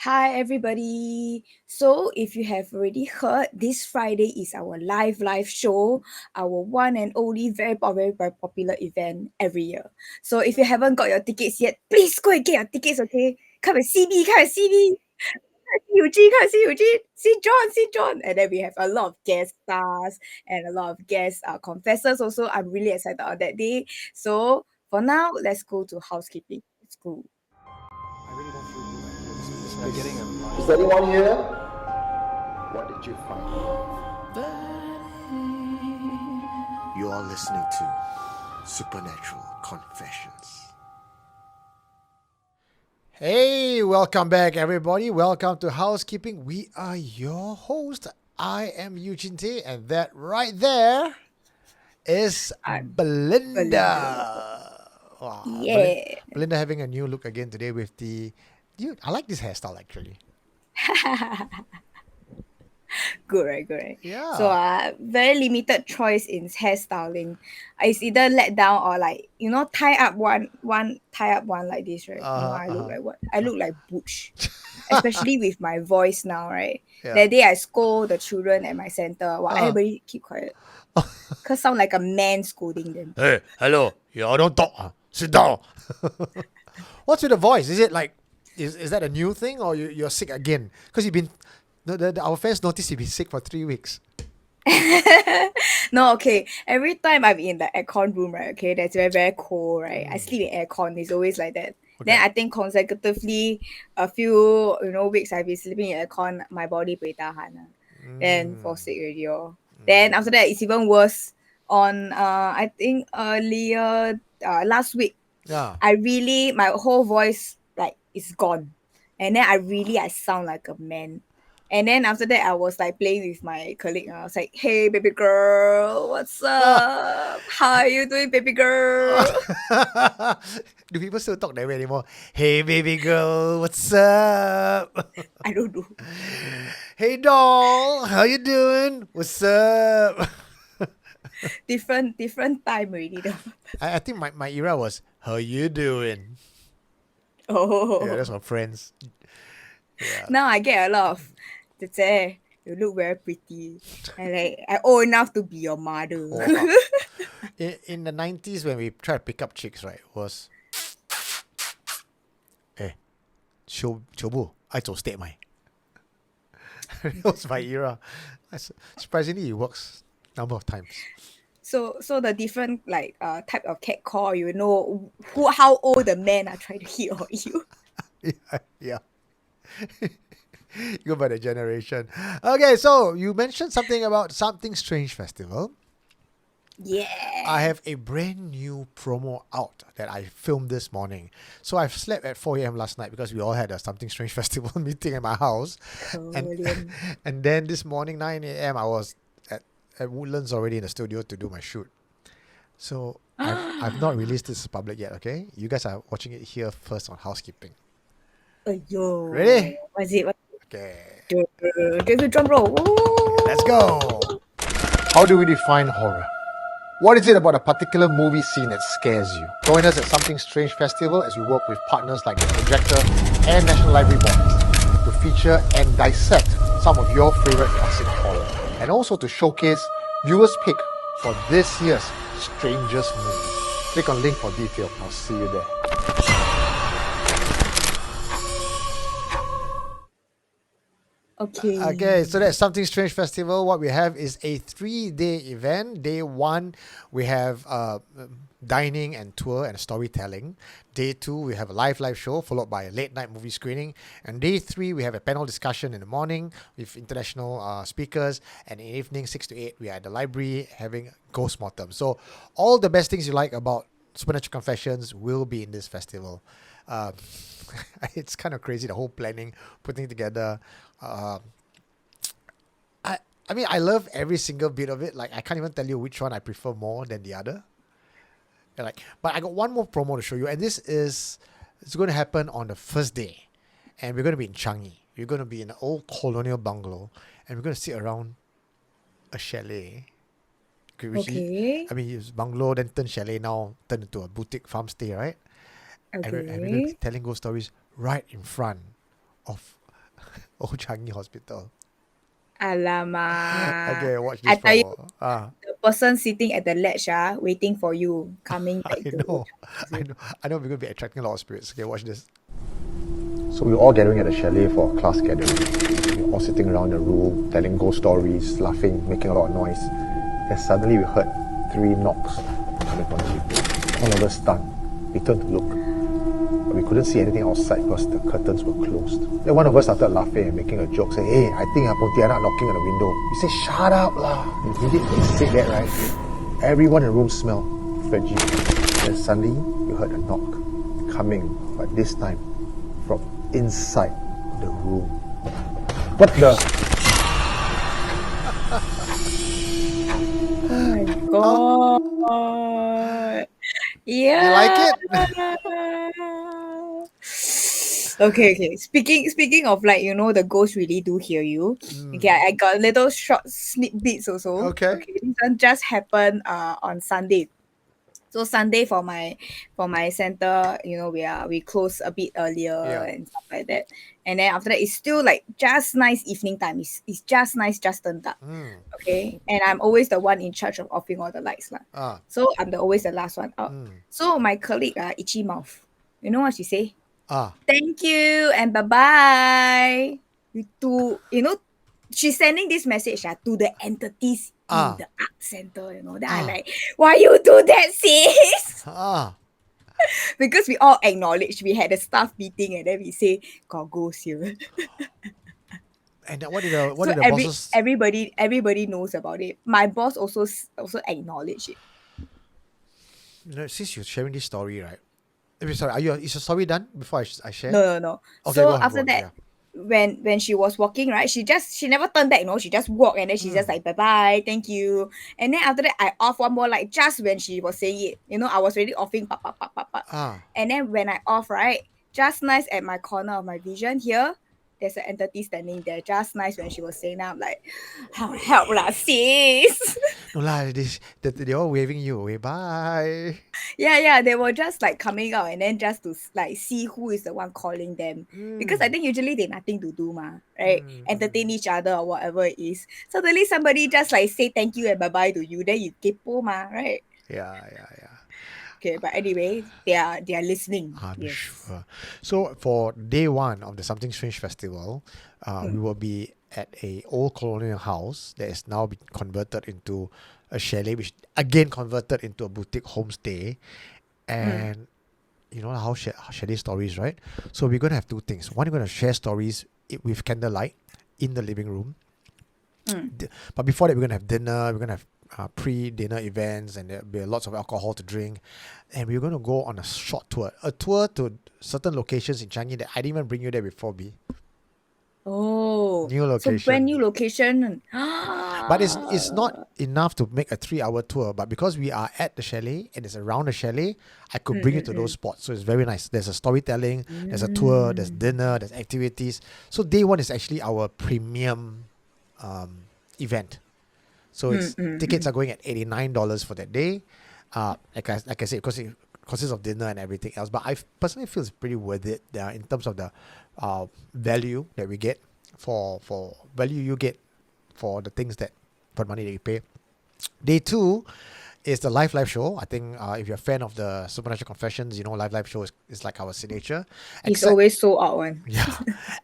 Hi everybody. So if you have already heard, this Friday is our live show, our one and only very popular event every year. So if you haven't got your tickets yet, please go and get your tickets, okay? Come and see me, come and see me. Eugene, come and see Eugene. See John. And then we have a lot of guest stars and a lot of guest confessors also. I'm really excited on that day. So for now, let's go to housekeeping. Let's go. I really don't feel good. We're getting a Is anyone here? What did you find? You are listening to Supernatural Confessions. Hey, welcome back, everybody. Welcome to Housekeeping. We are your host. I am Eugene Tay, and that right there is I'm Belinda. Wow, Yeah. Belinda having a new look again today with the. Dude, I like this hairstyle actually. Good, right? So Yeah. very limited choice in hairstyling. It's either let down or like, tie up tie up one like this, right? I look Uh-huh. like what? I look like Butch. Especially with my voice now, right? Yeah. That day I scold the children at my center. Well, Uh. everybody keep quiet. Cause sound like a man scolding them. Hey, hello. You don't talk. Sit down. What's with the voice? Is it like, is that a new thing or you're sick again? Because you've been, our fans noticed you've been sick for 3 weeks. No, okay. Every time I'm in the aircon room, right? Okay, that's very cold, right? I sleep in aircon. It's always like that. Then Okay. I think consecutively a few weeks I've been sleeping in aircon, my body buay tahan. Then fall sick already. Oh. Then after that it's even worse. On I think earlier last week, Yeah. I really my whole voice like is gone. And then I sound like a man. And then after that, I was like playing with my colleague. And I was like, "Hey, baby girl, what's up? How are you doing, baby girl?" Do people still talk that way anymore? Hey, baby girl, what's up? I don't know. Hey, doll, how you doing? What's up? Different time already though. I think my era was, how you doing? Yeah, Oh, that's my friends. Yeah. now I get a lot of, "Tete, you look very pretty. And like I old enough to be your mother." Oh, in the 90s when we tried to pick up chicks, right, was, eh, 求不爱走 state 买. That was my era. Surprisingly, it works number of times. So the different like type of cat call, how old the men are trying to hit on you. Yeah. Go by the generation. Okay, so you mentioned something about Something Strange Festival. Yeah. I have a brand new promo out that I filmed this morning. So I've slept at 4 a.m. last night because we all had a Something Strange Festival meeting at my house. Korean. And then this morning, 9 a.m., I was at Woodlands already in the studio to do my shoot. So I've not released this to public yet, okay? You guys are watching it here first on Housekeeping. Yo. Ready? What's it? Okay. Do drum roll. Let's go. How do we define horror? What is it about a particular movie scene that scares you? Join us at Something Strange Festival as we work with partners like the Projector and National Library Boys to feature and dissect some of your favorite classic horror, and also to showcase viewers' pick for this year's strangest movie. Click on link for detail. I'll see you there. Okay. Okay, so that's Something Strange Festival. What we have is a 3-day event. Day 1, we have dining and tour and storytelling. Day 2, we have a live show followed by a late night movie screening. And day 3, we have a panel discussion in the morning with international speakers. And in the evening, 6 to 8, we are at the library having Ghost Mortem. So all the best things you like about Supernatural Confessions will be in this festival. It's kind of crazy, the whole planning, putting together. I mean, I love every single bit of it. Like, I can't even tell you which one I prefer more than the other. But I got one more promo to show you, and it's going to happen on the first day, and we're going to be in Changi. We're going to be in an old colonial bungalow, and we're going to sit around a chalet. Okay. I mean, it's bungalow, then turn chalet, now turn into a boutique farm stay, right? And we're going to be Okay. telling ghost stories right in front of Old Changi Hospital. Alamak. Okay, watch I this tell you, for. the person sitting at the ledge waiting for you, coming back I to know, Old I know. We're gonna be attracting a lot of spirits. Okay, watch this. So we were all gathering at the chalet for a class gathering. We were all sitting around the room, telling ghost stories, laughing, making a lot of noise. Then suddenly we heard 3 knocks coming from the window. All of us stunned. We turned to look, but we couldn't see anything outside because the curtains were closed. Then one of us started laughing and making a joke, saying, "Hey, I think Pontianak knocking on the window." We said, "Shut up lah!" Immediately we said that, right? Everyone in the room smelled frigid. Then suddenly we heard a knock coming, but this time from inside the room. What the? Oh my god. Yeah. You like it? Okay. Speaking of like, the ghosts really do hear you. Okay, I got little short sneak also. Okay. Okay, this one just happened on Sunday. So Sunday for my center, we close a bit earlier Yeah. and stuff like that. And then after that, it's still like just nice evening time. It's just nice, just turned up. Okay. And I'm always the one in charge of offing all the lights. So I'm always the last one out. So my colleague, itchy mouth. You know what she say? Thank you and bye-bye. She's sending this message to the entities in the art center, Then I like, why you do that, sis? Because we all acknowledge we had a staff meeting and then we say, got ghost here. And what did the So bosses? everybody knows about it. My boss also acknowledged it. Since you're sharing this story, right? Sorry, is your story done before I share? No. Okay, So go on, after that, when she was walking, right, she never turned back, she just walked and then she just like, bye-bye, thank you. And then after that, I off one more light just when she was saying it. I was already offing, pop, pop, pop, pop, pop. And then when I off, right, just nice at my corner of my vision here, there's an entity standing there. Just nice when she was saying that, I'm like, help lah, sis. No lah, they're all waving you away. Bye. Yeah, they were just like coming out and then just to like see who is the one calling them. Because I think usually they nothing to do, right? Entertain each other or whatever it is. Suddenly somebody just like say thank you and bye-bye to you, then you kepo, right? Yeah. Okay, but anyway, they are listening. I'm sure. So for day 1 of the Something Strange Festival, we will be at a old colonial house that is now been converted into a chalet, which again converted into a boutique homestay. And you know how chalet stories, right? So we're going to have 2 things. One, we're going to share stories with candlelight in the living room. But before that, we're going to have dinner. We're going to have pre-dinner events, and there'll be lots of alcohol to drink. And we're going to go on a short tour. A tour to certain locations in Changi that I didn't even bring you there before, B. Oh, New location. So brand new location. But it's not enough to make a 3-hour tour. But because we are at the chalet and it's around the chalet, I could bring you to those spots. So it's very nice. There's a storytelling, there's a tour, there's dinner, there's activities. So day 1 is actually our premium event. So tickets are going at $89 for that day. Like I said, because it consists of dinner and everything else. But I personally feel it's pretty worth it in terms of the value that we get for value you get for the things for money that you pay. Day 2 is the live show. I think if you're a fan of the Supernatural Confessions, live show is like our signature. It's always sold out one. Yeah.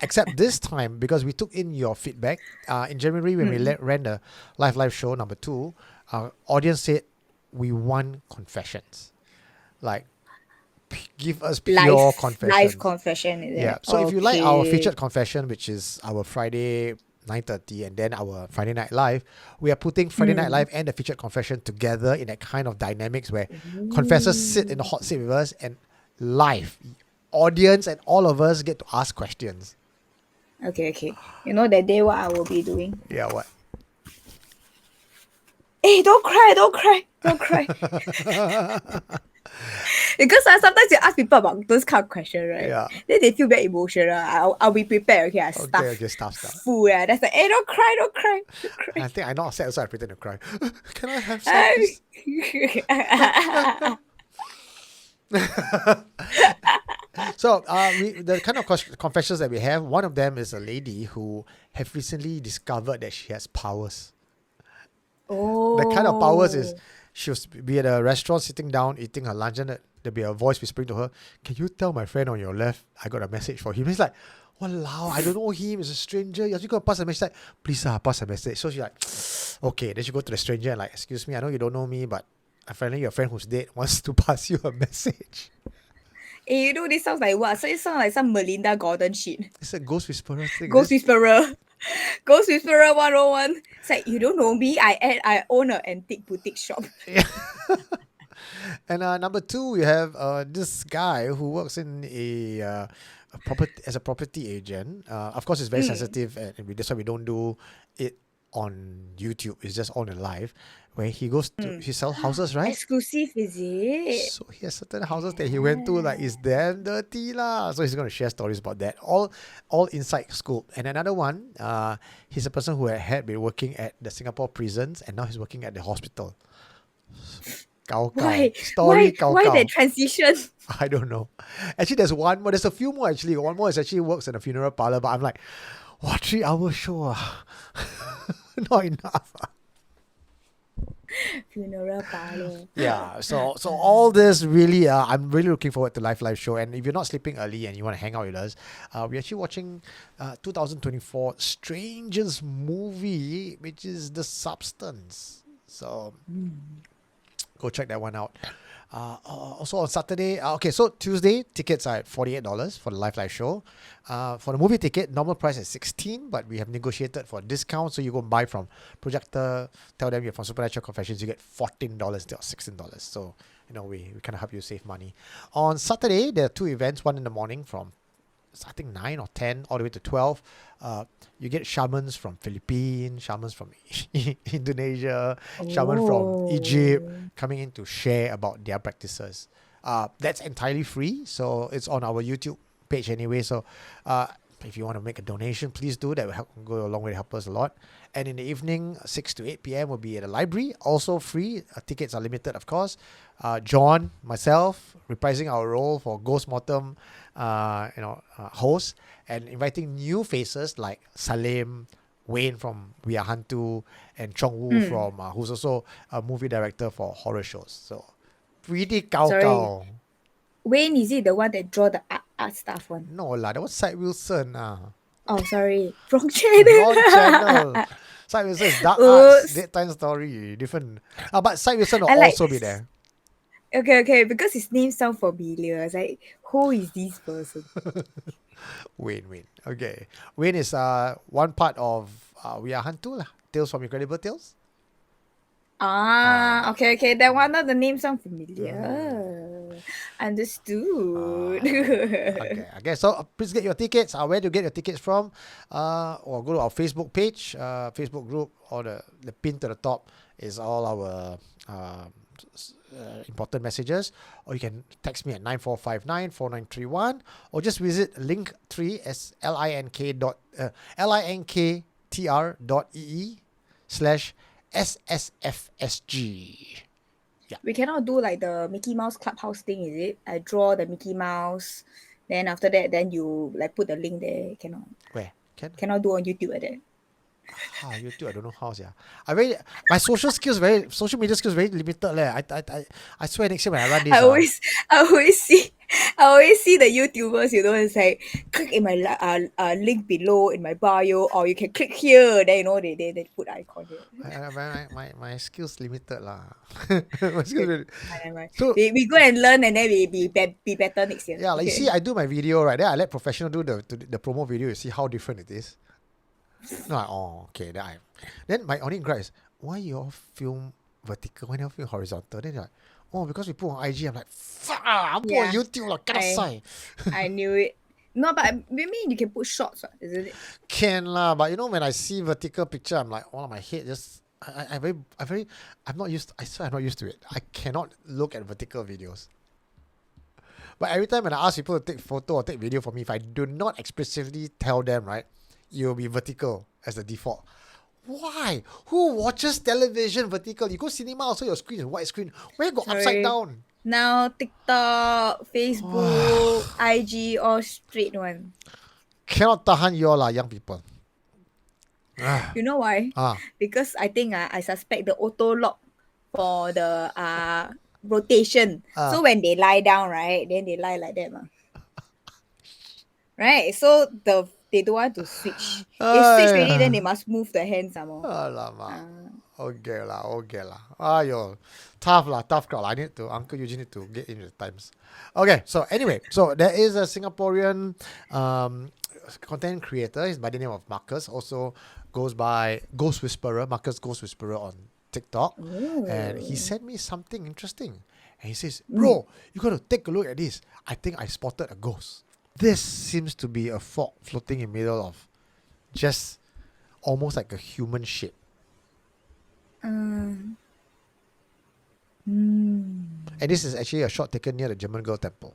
Except this time, because we took in your feedback, in January when we ran the live show number 2, our audience said we want confessions. Like, give us pure confession. Live confession, is it? Yeah. So if you like our featured confession, which is our Friday 9:30 and then our Friday Night Live, we are putting Friday Night Live and the featured confession together in that kind of dynamics where confessors sit in the hot seat with us and live audience and all of us get to ask questions. Okay. You know that day what I will be doing? Yeah, what? Hey, don't cry. Because sometimes you ask people about those kind of questions, right? Yeah. Then they feel very emotional. I'll be prepared. Okay, Stuff. Full. Yeah, that's like, hey, don't cry. I think I know upset, so I pretend to cry. Can I have some? So the kind of confessions that we have, one of them is a lady who have recently discovered that she has powers. Oh. The kind of powers is she'll be at a restaurant sitting down eating her lunch, and there'll be a voice whispering to her, "Can you tell my friend on your left I got a message for him?" He's like, "Walao, I don't know him. It's a stranger. You're just gonna pass a message." Like, "Please, pass a message." So she's like, "Okay." Then she go to the stranger and like, "Excuse me, I know you don't know me, but apparently your friend who's dead wants to pass you a message." You know, this sounds like what? So it sounds like some Melinda Gordon shit. It's a ghost whisperer thing. Ghost Whisperer. Ghost Whisperer 101. It's like, you don't know me. I own an antique boutique shop. And number two, we have this guy who works in a property as a property agent. Of course, it's very sensitive, and that's why we don't do it on YouTube. It's just on the live, where he goes to he sells houses, right? Exclusive, is it? So he has certain houses that he went to, like, is damn dirty lah. So he's going to share stories about that. All inside scoop. And another one, he's a person who had been working at the Singapore prisons, and now he's working at the hospital. Why? Story Why that transition? I don't know. Actually, there's one more. There's a few more actually. One more is actually works in a funeral parlor, but I'm like, what, 3-hour show? Not enough. Funeral parlor. Yeah, so all this really, I'm really looking forward to live show. And if you're not sleeping early and you want to hang out with us, we're actually watching 2024 Strangers movie, which is The Substance. So go check that one out. Also on Saturday, so Tuesday tickets are at $48 for the live show. For the movie ticket, normal price is $16, but we have negotiated for a discount. So you go buy from Projector, tell them you're from Supernatural Confessions, you get $14 instead of $16. So we kind of help you save money. On Saturday, there are two events. One in the morning from I think 9 or 10 all the way to 12. You get shamans from Philippines, shamans from Indonesia, shaman from Egypt coming in to share about their practices. That's entirely free, so it's on our YouTube page anyway. So if you want to make a donation, please do. That will go a long way to help us a lot. And in the evening, 6 to 8 p.m. will be at the library, also free. Tickets are limited, of course. John, myself, reprising our role for Ghost Mortem, host, and inviting new faces like Salim, Wayne from We Are Hantu, and Chong Wu from who's also a movie director for horror shows. So pretty cao. Wayne, is it the one that draw the art stuff one? No lah, that was Cy Wilson. Oh, sorry. Wrong channel. Wrong channel. Cy Wilson is Dark Arts, Daytime Story, different. But Cy Wilson will also be there. Okay, because his name sounds familiar. It's like, who is this person? Wayne. Okay. Wayne is one part of We Are Hantu lah. Tales from Incredible Tales. Okay. That one of the name sounds familiar. Understood. Okay. So please get your tickets. Where to get your tickets from? Or go to our Facebook page, Facebook group, or the pin to the top is all our important messages. Or you can text me at 9459-4931, or just visit Linktree as linktr.ee/SSFSG. Yeah. We cannot do like the Mickey Mouse Clubhouse thing, is it? I draw the Mickey Mouse, then after that, then you like put the link there. Cannot. Where? Cannot do on YouTube like that. YouTube, I don't know how. Yeah, my social media skills very limited. I swear next year when I run this. I always see the YouTubers, it's like click in my link below in my bio, or you can click here. Then they put icon here. My skills limited lah. So we go and learn, and then we be better next year. Yeah, like you see, I do my video right there. I let professional do the promo video. You see how different it is. No, okay. Then my only gripe is, why you all film vertical when you all film horizontal? Then they're like, because we put on IG. I'm like, fuck, I'm put on YouTube lah. I knew it. No, but maybe you can put shots, isn't it? Can lah, but when I see vertical picture, I'm like, my head just. I'm not used. I swear I'm not used to it. I cannot look at vertical videos. But every time when I ask people to take photo or take video for me, if I do not expressively tell them, right, it will be vertical as the default. Why? Who watches television vertical? You go cinema also, your screen is widescreen. Where go upside down? Now TikTok, Facebook, IG, all straight one. Cannot tahan you all lah, young people. Ah, You know why? ah, Because I think I suspect the auto lock for the rotation. ah. So when they lie down, right, then they lie like that. Right? So they don't want to switch. If switch already, then they Ay, must move the hands some more. alamak. Ah. Okay lah, okay lah. Ayo, tough lah, tough crowd. Uncle Eugene need to get in the times. Okay, so anyway, so there is a Singaporean content creator. He's by the name of Marcus. Also goes by Ghost Whisperer, Marcus Ghost Whisperer on TikTok. And he sent me something interesting. And he says, bro, you got to take a look at this. I think I spotted a ghost. This seems to be a fog floating in the middle of just almost like a human shape. Mm. And this is actually a shot taken near the German Girl Temple.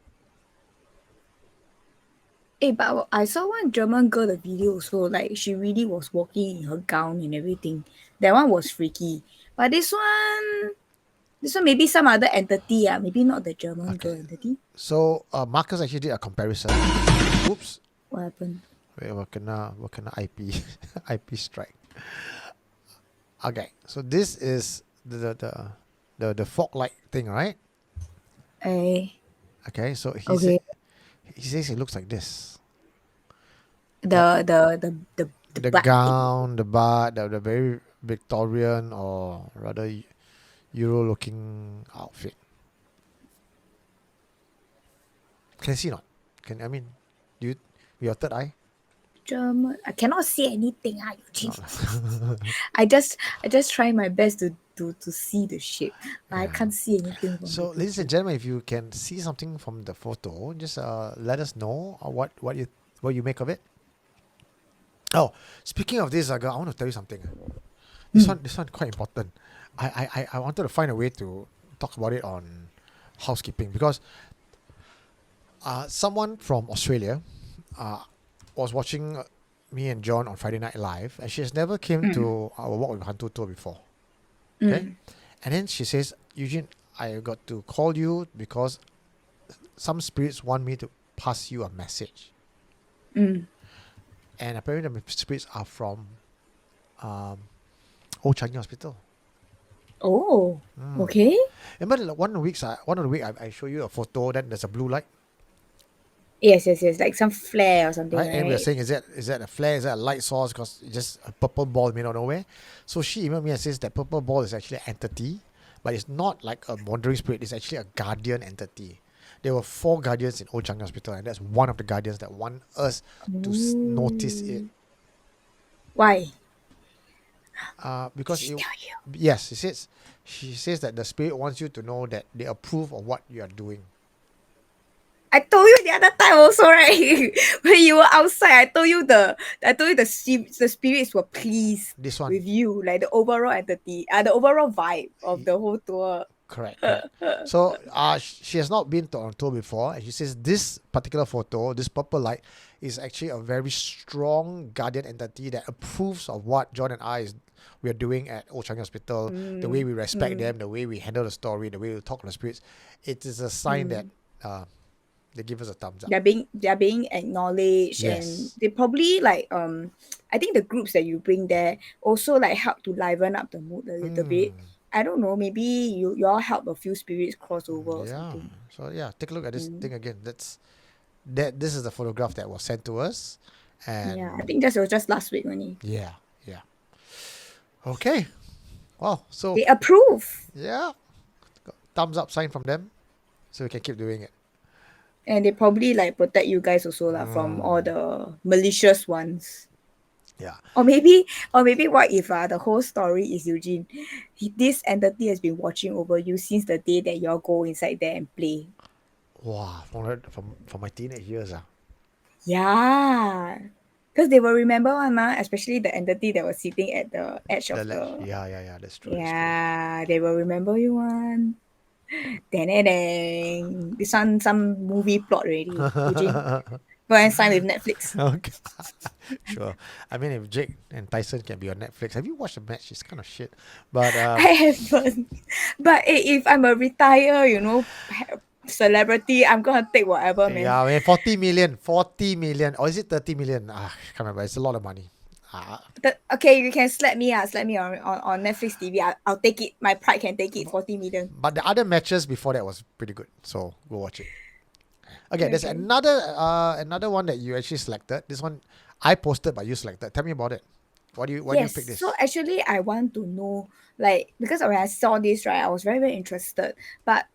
But I saw one German girl the video, so like she really was walking in her gown and everything. That one was freaky. But this one maybe some other entity, maybe not the German girl entity. So Marcus actually did a comparison. Oops. What happened? Wait, what kena IP IP strike. Okay, so this is the fog light thing, right? Eh, Okay, so okay. he says it looks like this. The The butt thing. gown, the butt, the very Victorian or rather Euro looking outfit. Can you see not? Do you your third eye? German. I cannot see anything, Eugene. I just try my best to see the shape. But I can't see anything from So, the ladies and gentlemen, if you can see something from the photo, just let us know what you make of it. Oh, speaking of this, I want to tell you something. This one quite important. I wanted to find a way to talk about it on housekeeping because someone from Australia was watching me and John on Friday Night Live, and she has never came to our Walk with Hantu tour before. Okay, and then she says, Eugene, I got to call you because some spirits want me to pass you a message. And apparently the spirits are from Old Changi Hospital. Oh, okay. Remember one of the week I show you a photo, then there's a blue light, Yes. Like some flare or something, right? And we are right? saying, is that a flare? Is that a light source? Because it's just a purple ball in the middle of nowhere. So she emailed me and says that purple ball is actually an entity, but it's not like a wandering spirit. It's actually a guardian entity. There were 4 guardians in Old Changi Hospital, and that's one of the guardians that want us to notice it. Why? Because She it, tell you. yes, she says that the spirit wants you to know that they approve of what you are doing. I told you the other time also, right? When you were outside, I told you the spirits were pleased This one. with you, like the overall entity, the overall vibe of the whole tour. Correct. So she has not been on tour before, and she says this particular photo, this purple light, is actually a very strong guardian entity that approves of what John and we are doing at Old Changi Hospital, the way we respect them, the way we handle the story, the way we talk to the spirits. It is a sign that they give us a thumbs up. They're being acknowledged, Yes. and they probably like I think the groups that you bring there also like help to liven up the mood a little bit. I don't know, maybe you all help a few spirits cross over or Yeah. something. So take a look at this thing again. This is the photograph that was sent to us, and Yeah, I think that was just last week only. yeah. Okay. Wow. So They approve. yeah, thumbs up sign from them, so we can keep doing it. And they probably like protect you guys also lah from all the malicious ones. Yeah. Or maybe what if the whole story is Eugene? This entity has been watching over you since the day that y'all go inside there and play. Wow. From my teenage years. Yeah. Because they will remember one, especially the entity that was sitting at the edge of the. Yeah. That's true. Yeah, they will remember you one. Dang. This one some movie plot already. Eugene. Go and sign with Netflix. Okay. Sure. I mean, if Jake and Tyson can be on Netflix, have you watched the match? It's kind of shit. But I haven't. But if I'm a retire, celebrity, I'm gonna take whatever, man. yeah, I mean, 40 million, or is it 30 million? I can't remember. It's a lot of money. Okay, you can slap me on Netflix TV. I'll take it. My pride can take it. 40 million. But the other matches before that was pretty good. So go watch it. Okay, there's Okay. another one that you actually selected. This one I posted, but you selected. Tell me about it. Why do you pick this? So actually, I want to know, because when I saw this, right, I was very, very interested. But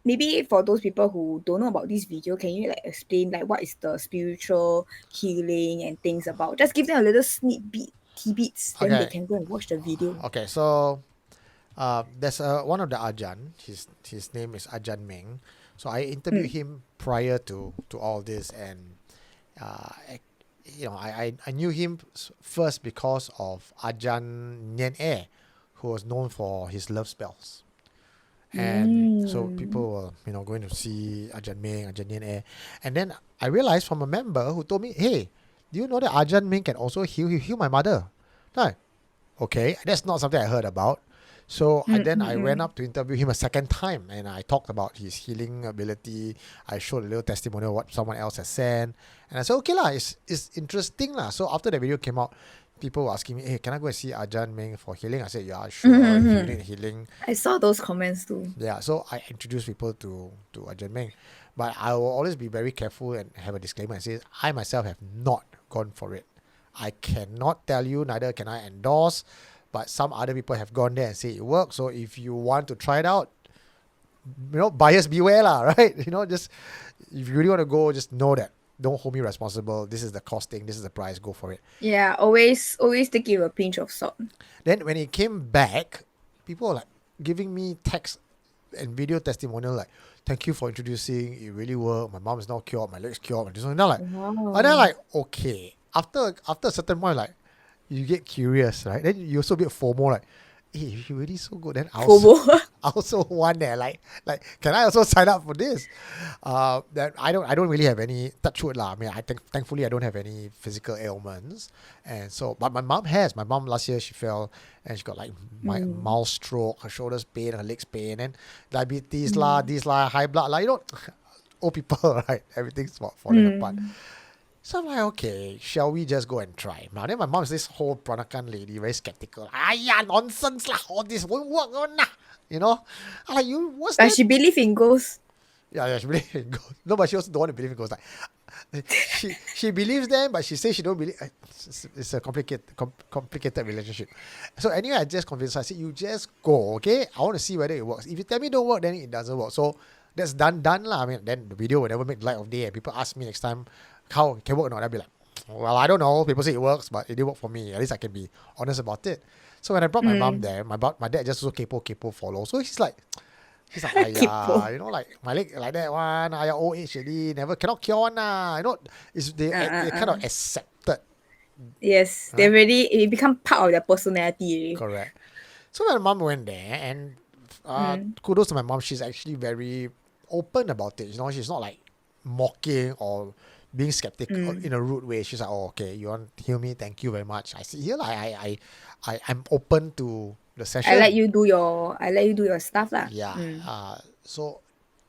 maybe for those people who don't know about this video, can you explain what is the spiritual healing and things about? Just give them a little tidbits, then they Okay. can go and watch the video. Okay, so there's one of the Ajahn. His name is Ajahn Meng. So I interviewed him prior to all this, and I knew him first because of Ajahn Nien E, who was known for his love spells. And so people were, going to see Ajahn Meng, Ajahn Nien E. And then I realized from a member who told me, hey, do you know that Ajahn Meng can also heal my mother? No. Okay, that's not something I heard about. So I went up to interview him a second time, and I talked about his healing ability. I showed a little testimonial of what someone else has said, and I said, okay lah, it's interesting lah. So after the video came out, people were asking me, hey, can I go and see Ajahn Meng for healing? I said, yeah, sure, if you need healing. I saw those comments too. Yeah, so I introduced people to Ajahn Meng. But I will always be very careful and have a disclaimer and say, I myself have not gone for it. I cannot tell you, neither can I endorse, but some other people have gone there and say it works. So if you want to try it out, buyers beware lah, right? Just if you really want to go, just know that. Don't hold me responsible. This is the costing. This is the price. Go for it. Yeah, always take it with a pinch of salt. Then when it came back, people were giving me text and video testimonial thank you for introducing. It really worked. My mom is now cured. My leg's cured. And then Wow. and then okay. After a certain point, you get curious, right? Then you also get FOMO, hey, if you're really so good, then I also want that. Can I also sign up for this? That I don't really have any touch wood lah. I mean, thankfully I don't have any physical ailments, and so but my mom has. My mom last year she fell and she got mild stroke, her shoulders pain, her legs pain, and diabetes this high blood old people, right? Everything's falling apart. So I'm okay, shall we just go and try? Now then my mom's this whole Peranakan lady, very skeptical. Nonsense lah, all this won't work on lah. I'm what's that? But she believe in ghosts. Yeah, she believes in ghosts. No, but she also don't want to believe in ghosts. She believes them, but she says she don't believe. It's a complicated relationship. So anyway, I just convinced her. I said, you just go, okay? I want to see whether it works. If you tell me it don't work, then it doesn't work. So that's done lah. I mean, then the video will never make light of day, and people ask me next time, how can work or not? I'll be well, I don't know. People say it works, but it didn't work for me. At least I can be honest about it. So when I brought my mom there, my dad just also kepo follow. So he's like, my leg like that one, OH already, cannot cure one lah. They kind of accepted. Yes, they really, it become part of their personality. Correct. So my mom went there, and kudos to my mom. She's actually very open about it. She's not mocking or being skeptical in a rude way. She's like, oh, okay, you want to heal me? Thank you very much. I see here, I'm open to the session. I let you do your stuff lah. Yeah. So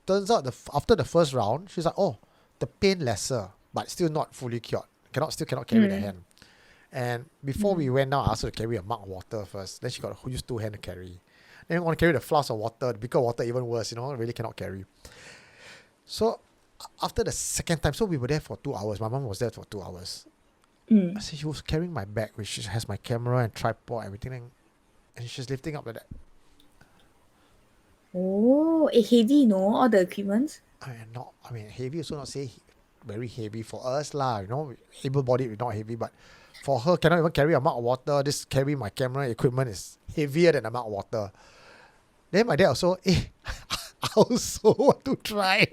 turns out after the first round, she's like, oh, the pain lesser, but still not fully cured. Still cannot carry the hand. And before we went down, I asked her to carry a mug of water first. Then she got to use 2 hands to carry. Then I want to carry the flask of water, the bigger water, even worse. Really cannot carry. So after the second time, so we were there for 2 hours. My mom was there for 2 hours. I said she was carrying my bag, which has my camera and tripod, everything, and she's lifting up like that. Oh, heavy, all the equipment. I mean, heavy also not say very heavy for us lah. Able-bodied, we're not heavy, but for her, cannot even carry a mug of water. This carry my camera equipment is heavier than a mug of water. Then my dad also, I also want to try.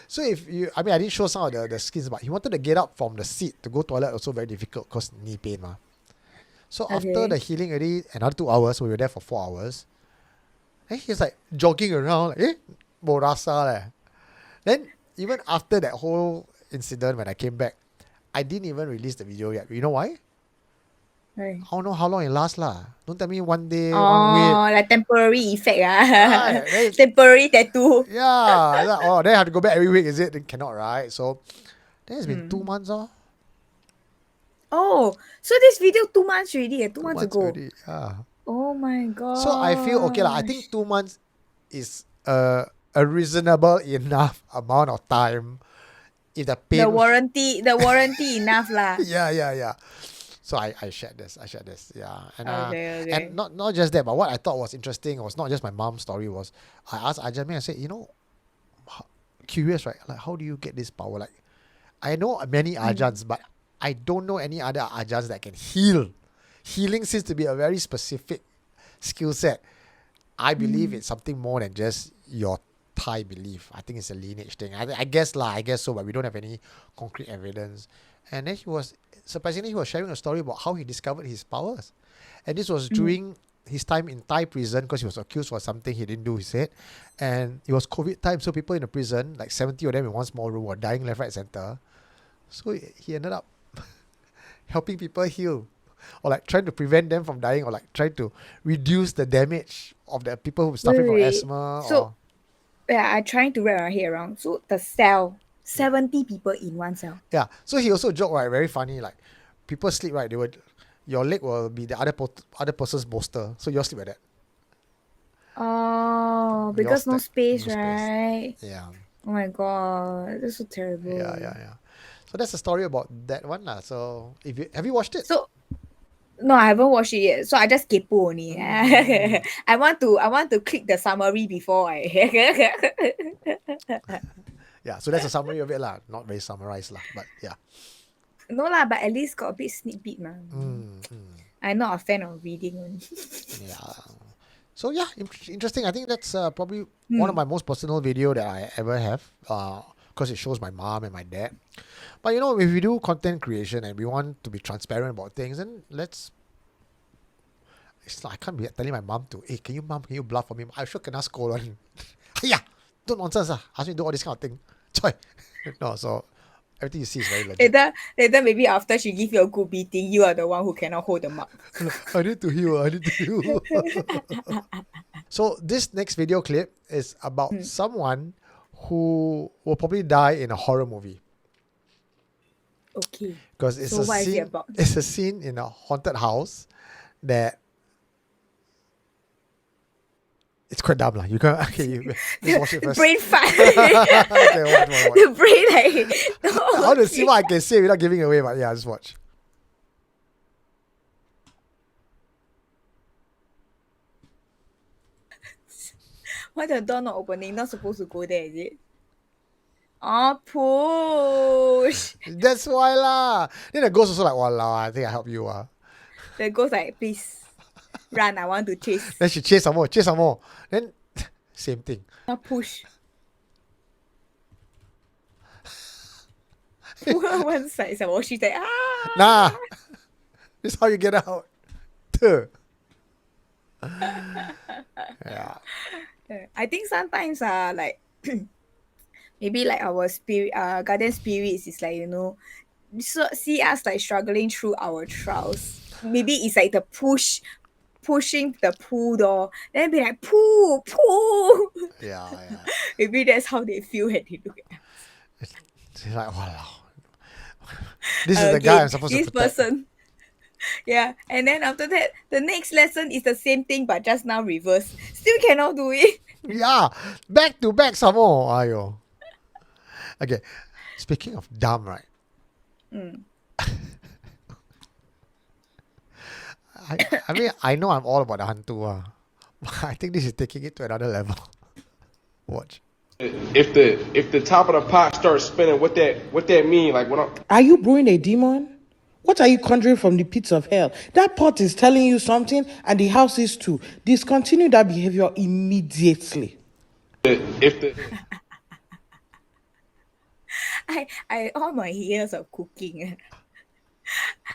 So I didn't show some of the skins, but he wanted to get up from the seat to go toilet, also very difficult because knee pain ma. So after the healing already, another 2 hours, we were there for 4 hours. And he's jogging around, bo rasa leh. Then even after that whole incident when I came back, I didn't even release the video yet. You know why? Right. I don't know how long it lasts lah. Don't tell me one day, 1 week. Oh, like temporary effect Right, then temporary tattoo. yeah. Then I have to go back every week, is it? Then cannot, right? So then it's been 2 months, Oh, so this video 2 months already, 2 months ago. already. Yeah. Oh my god. So I feel okay lah. I think 2 months is a reasonable enough amount of time. If the pain, the warranty enough lah. yeah. So I shared this. Yeah. And Okay. and not just that, but what I thought was interesting was not just my mom's story. Was I asked Ajami, I said, curious, right? Like, how do you get this power? Like, I know many Ajans, but I don't know any other Ajans that can heal. Healing seems to be a very specific skill set. I believe it's something more than just your Thai belief. I think it's a lineage thing. I guess so, but we don't have any concrete evidence. And then he was sharing a story about how he discovered his powers. And this was during his time in Thai prison because he was accused for something he didn't do, he said. And it was COVID time, so people in the prison, like 70 of them in one small room, were dying left, right, center. So he ended up helping people heal, or like trying to prevent them from dying, or like trying to reduce the damage of the people who are suffering from asthma. So, yeah, I'm trying to wrap my head around. So the cell, 70 people in one cell. Yeah. So he also joked, right, very funny, like people sleep, right, your leg will be the other person's bolster. So you all sleep like that. Oh, because no space, right? Yeah. Oh my god, that's so terrible. Yeah. So that's the story about that one lah. So have you watched it? So no, I haven't watched it yet. So I just kepo only. I want to click the summary before I. Yeah. So that's a summary of it lah. Not very summarized lah, but yeah. No lah, but at least got a bit sneak peek ma. I'm not a fan of reading only. Yeah. So yeah, interesting. I think that's probably one of my most personal video that I ever have. Because it shows my mom and my dad. But if we do content creation and we want to be transparent about things, then I can't be telling my mom to, hey, can you bluff for me? I sure cannot scold on. Yeah, don't nonsense. Ask me to do all this kind of thing. No, so everything you see is very legit. Later, maybe after she give you a good beating, you are the one who cannot hold the mark. I need to heal. So this next video clip is about someone who will probably die in a horror movie. Okay. Because it's what is it about? It's a scene in a haunted house that it's quite dumb lah. You can just watch it first. Brain fart. Okay, watch. The brain like. I want to see what I can say without giving away, but yeah, just watch. Why the door not opening? Not supposed to go there, is it? Oh, push. That's why lah. Then the ghost also like, walao, I think I help you. The ghost like, please run. I want to chase. Then she chase some more. Then same thing. Not push. Pull her one side. So she's like, Nah. This is how you get out. Yeah. I think sometimes like maybe like our spirit guardian spirits is like see us like struggling through our trials. Maybe it's like the pushing the pull door, then be like pull. Yeah. Maybe that's how they feel when they look at us. She's like, wow. This is the guy I'm supposed to protect. This person. Yeah, and then after that, the next lesson is the same thing, but just now reverse. Still cannot do it. Yeah, back to back some more. Ayo. Okay, speaking of dumb, right? I mean, I know I'm all about the hantu, but I think this is taking it to another level. Watch. If the top of the pot starts spinning, what that mean? Like Are you brewing a demon? What are you conjuring from the pits of hell? That pot is telling you something, and the house is too. Discontinue that behavior immediately. I all my years of cooking.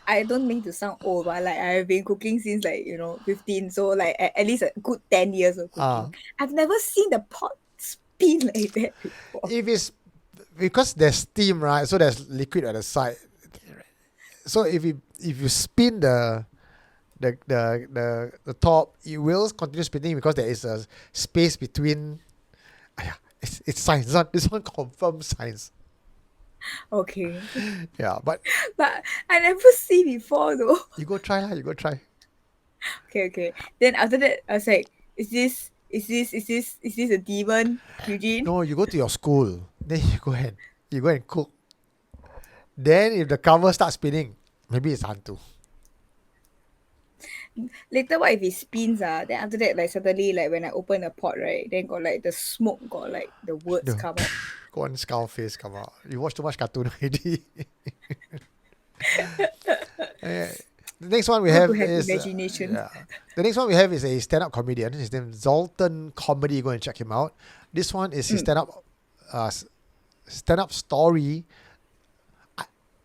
I don't mean to sound old, but like I've been cooking since 15. So like at least a good 10 years of cooking. I've never seen the pot spin like that before. If it's because there's steam, right? So there's liquid at the side. So if you spin the top, it will continue spinning because there is a space between. It's science. This one confirms science. Okay. Yeah, but But I never see before though. you go try lah. You go try. Okay. Then after that, I was like, is this a demon, Eugene? No, you go to your school. Then you go and cook. Then if the cover starts spinning, maybe it's hantu. Later, what if it spins? Then after that, like suddenly, like when I open the pot, right, then got like the smoke, got like the words The- come out. Go on, skull face come out. You watch too much cartoon already. The next one we How have to have is imagination. The next one we have is a stand-up comedian. His name is Zoltan Comedy. Go and check him out. This one is his stand-up story.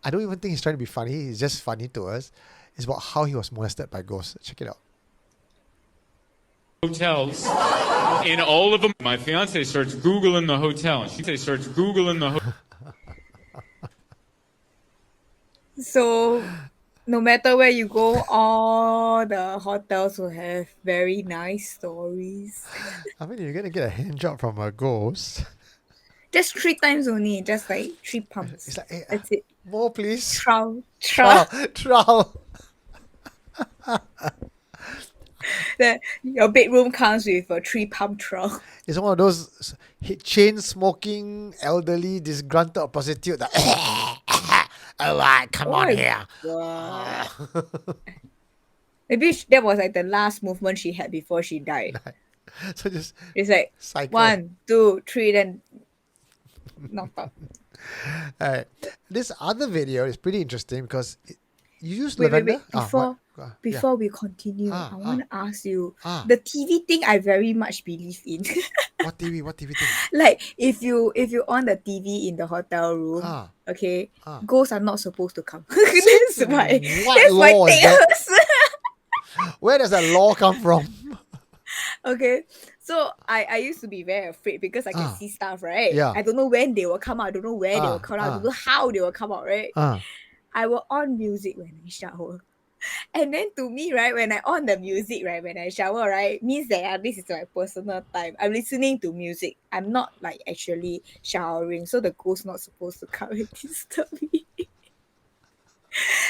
I don't even think he's trying to be funny. He's just funny to us. It's about how he was molested by ghosts. Check it out. Hotels in all of them. My fiance starts Googling the hotel, and she starts Googling the hotel. So, no matter where you go, all the hotels will have very nice stories. I mean, you're gonna get a hand job from a ghost. Just 3 times only, just like 3 pumps. It's like, hey, That's it. more please. Trial. Trial. Your bedroom comes with a 3 pump trial. It's one of those chain smoking elderly disgruntled prostitute that all right, come on here. Wow. Maybe that was like the last movement she had before she died. So just It's like cycle. 1, 2, 3, then knocked out. Alright. This other video is pretty interesting because you use Wait. lavender. Before we continue, Ah, I want to ask you Ah. the TV thing. I very much believe in. What TV thing? Like if you on the TV in the hotel room, Ah. okay, Ah. ghosts are not supposed to come. That's my What that's my law is that? theory. Where does that law come from? Okay, so I used to be very afraid because I can see stuff, right? Yeah. I don't know when they will come out. I don't know where they will come out. I don't know how they will come out, right? I will on music when I shower. And then to me, right, when I on the music, right, when I shower, right, means that this is my personal time. I'm listening to music. I'm not like actually showering. So the ghost not supposed to come and disturb me.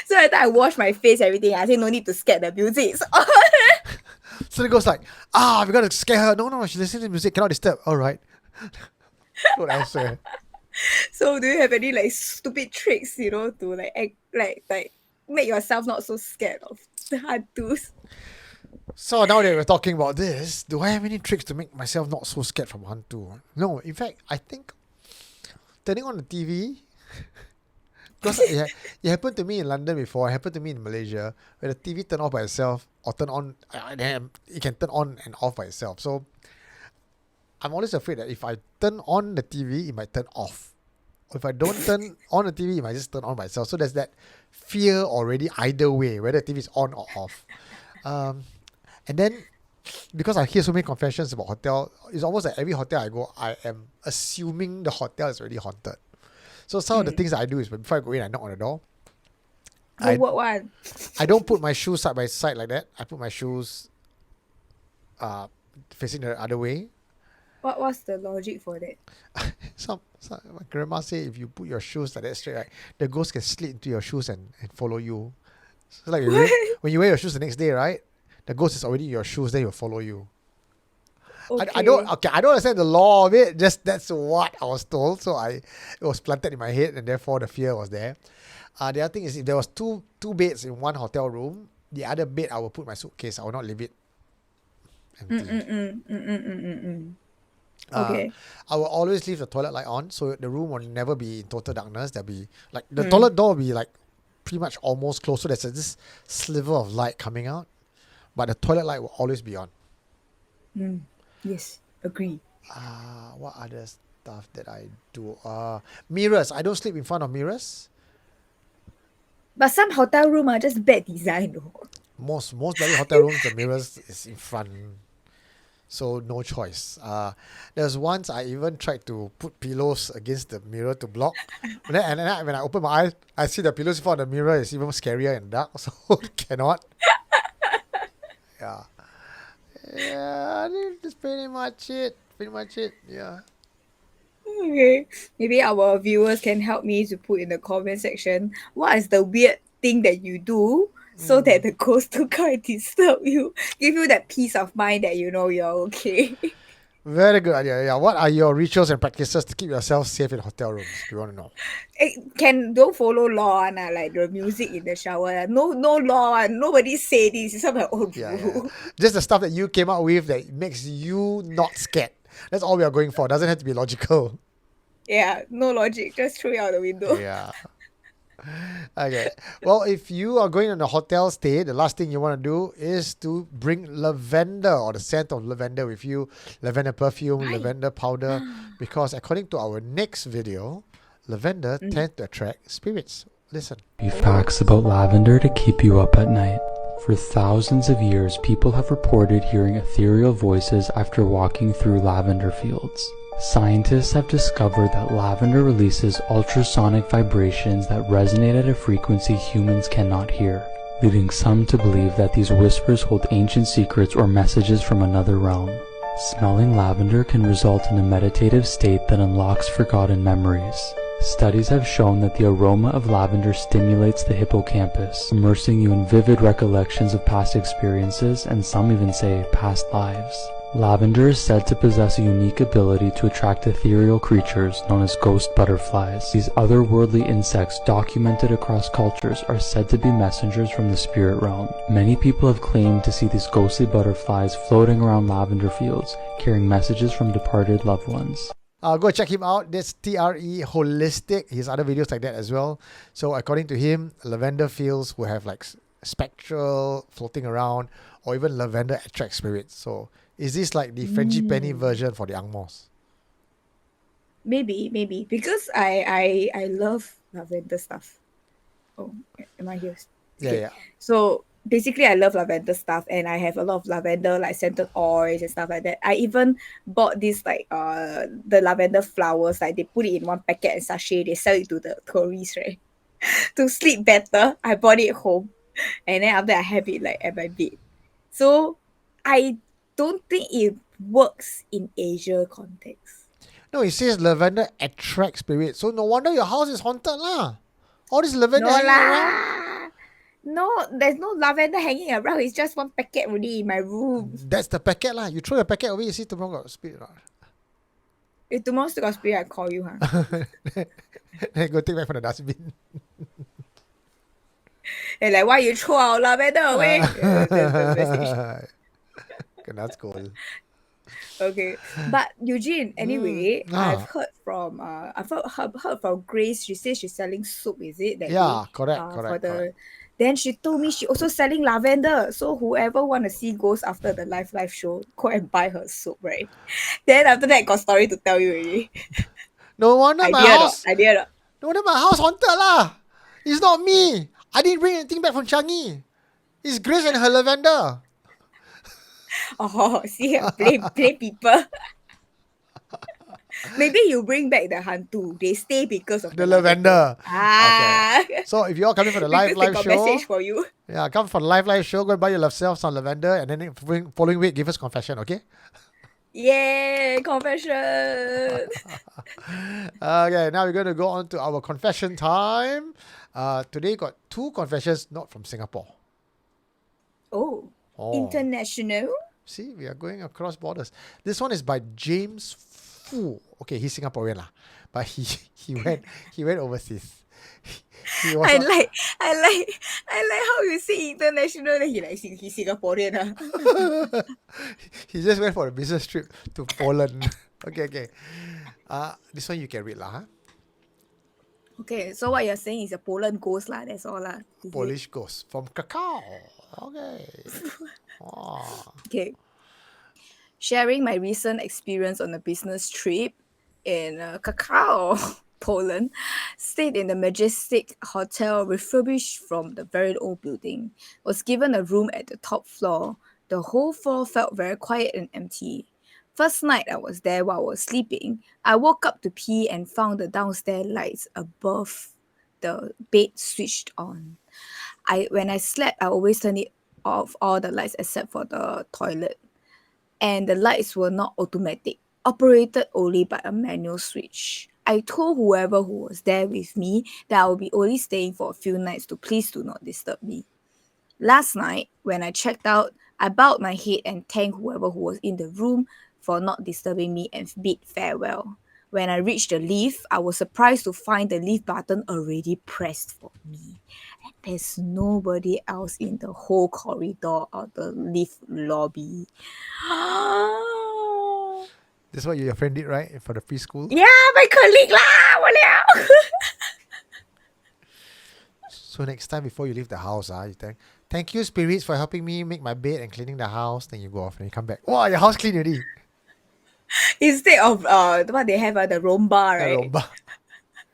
So after I wash my face, everything, I say no need to scare the music. It's on. So the ghost like, we gotta scare her. No, she's listening to music, cannot disturb. Alright. What else? So do you have any like stupid tricks, to like act, like make yourself not so scared of the hantus? So now that we're talking about this, do I have any tricks to make myself not so scared from hantu? No, in fact, I think turning on the TV, because it happened to me in London before, it happened to me in Malaysia, where the TV turned off by itself or turn on, it can turn on and off by itself. So I'm always afraid that if I turn on the TV, it might turn off. Or if I don't turn on the TV, it might just turn on by itself. So there's that fear already either way, whether the TV is on or off. And then, because I hear so many confessions about hotel, it's almost like every hotel I go, I am assuming the hotel is already haunted. So some of the things that I do is before I go in, I knock on the door. What one? I don't put my shoes side by side like that. I put my shoes facing the other way. What's the logic for that? Some my grandma say if you put your shoes like that straight, right, the ghost can slip into your shoes and follow you. So like when you wear your shoes the next day, right, the ghost is already in your shoes, then he'll follow you. Okay. I don't understand the law of it. Just that's what I was told. So it was planted in my head, and therefore the fear was there. The other thing is if there was two beds in one hotel room, the other bed I will put my suitcase. I will not leave it empty. Okay. I will always leave the toilet light on, so the room will never be in total darkness. There'll be like the toilet door will be like pretty much almost closed, so there's this sliver of light coming out, but the toilet light will always be on. Yes, agree. What other stuff that I do? Mirrors. I don't sleep in front of mirrors. But some hotel room are just bad design though. Most bloody hotel rooms, the mirrors is in front. So no choice. There's once I even tried to put pillows against the mirror to block. When I open my eyes, I see the pillows in front of the mirror is even scarier and dark. So cannot. Yeah. Yeah, that's pretty much it. Pretty much it. Yeah. Okay. Maybe our viewers can help me to put in the comment section what is the weird thing that you do so that the ghost don't come and disturb you. Give you that peace of mind that you know you're okay. Very good idea. Yeah. What are your rituals and practices to keep yourself safe in hotel rooms? If you want to know. Don't follow law like the music in the shower. No law. Nobody say this. It's not my own Yeah. rule. Just the stuff that you came up with that makes you not scared. That's all we are going for. Doesn't have to be logical. Yeah, no logic. Just throw it out the window. Yeah. Okay. Well, if you are going on a hotel stay, the last thing you want to do is to bring lavender or the scent of lavender with you, lavender perfume, lavender powder, because according to our next video, lavender tends to attract spirits. Listen. Facts about lavender to keep you up at night. For thousands of years, people have reported hearing ethereal voices after walking through lavender fields. Scientists have discovered that lavender releases ultrasonic vibrations that resonate at a frequency humans cannot hear, leading some to believe that these whispers hold ancient secrets or messages from another realm. Smelling lavender can result in a meditative state that unlocks forgotten memories. Studies have shown that the aroma of lavender stimulates the hippocampus, immersing you in vivid recollections of past experiences and some even say past lives. Lavender is said to possess a unique ability to attract ethereal creatures known as ghost butterflies. These otherworldly insects, documented across cultures, are said to be messengers from the spirit realm. Many people have claimed to see these ghostly butterflies floating around lavender fields, carrying messages from departed loved ones. Go check him out. That's TRE Holistic. He has other videos like that as well. So according to him, lavender fields will have like spectral floating around, or even lavender attracts spirits. So is this like the Frangipani version for the Angmos? Maybe because I love lavender stuff. Oh, am I here? Yeah. So basically, I love lavender stuff, and I have a lot of lavender like scented oils and stuff like that. I even bought this like the lavender flowers, like they put it in one packet and sachet. They sell it to the tourists, right? To sleep better, I bought it home, and then after I have it like at my bed. So I don't think it works in Asia context. No, it says lavender attracts spirits. So no wonder your house is haunted lah. All this lavender No hanging around. lah. No, there's no lavender hanging around. It's just one packet already in my room. That's the packet lah. You throw the packet away, you see tomorrow got spirit lah. If tomorrow still got spirit, I call you, huh? Then go take back from the dustbin. And like, why you throw our lavender away? That's the message. That's cool. Okay, but Eugene, anyway, I've Ah. heard from heard from Grace. She says she's selling soup. Is it that Yeah, day? correct. For the then she told me she also selling lavender. So whoever want to see ghosts after the live show, go and buy her soup, right? Then after that, got story to tell you already. No wonder my house. Idea. No wonder my house haunted lah. It's not me. I didn't bring anything back from Changi. It's Grace and her lavender. Oh, see, blame people. Maybe you bring back the hantu. They stay because of The lavender. Ah. Okay. So if you're all coming for the Because live they got show, message for you. yeah, come for the live show. Go and buy yourself some lavender, and then following week give us confession. Okay. Yay, confession. Okay, now we're going to go on to our confession time. Today got 2 confessions, not from Singapore. Oh, international. See, we are going across borders. This one is by James Fu. Okay, he's Singaporean lah, but he went overseas. He was I like how you say international. Then he's Singaporean. he just went for a business trip to Poland. Okay. This one you can read lah. Huh? Okay, so what you're saying is a Poland ghost lah. That's all lah. Polish ghost from Krakow. Okay. Okay. Sharing my recent experience on a business trip in Krakow, Poland, stayed in the majestic hotel refurbished from the very old building, was given a room at the top floor, The whole floor felt very quiet and empty. First night I was there while I was sleeping, I woke up to pee and found the downstairs lights above the bed switched on. When I slept, I always turn it off all the lights except for the toilet. And the lights were not automatic, operated only by a manual switch. I told whoever who was there with me that I will be only staying for a few nights to please do not disturb me. Last night, when I checked out, I bowed my head and thanked whoever who was in the room for not disturbing me and bid farewell. When I reached the lift, I was surprised to find the lift button already pressed for me. And there's nobody else in the whole corridor or the lift lobby. This is what your friend did, right? For the preschool? Yeah, my colleague lah, waliao. So next time before you leave the house, you thank you, spirits, for helping me make my bed and cleaning the house. Then you go off and you come back. Wow, your house clean already. Instead of what they have, the Roomba, right? Romba.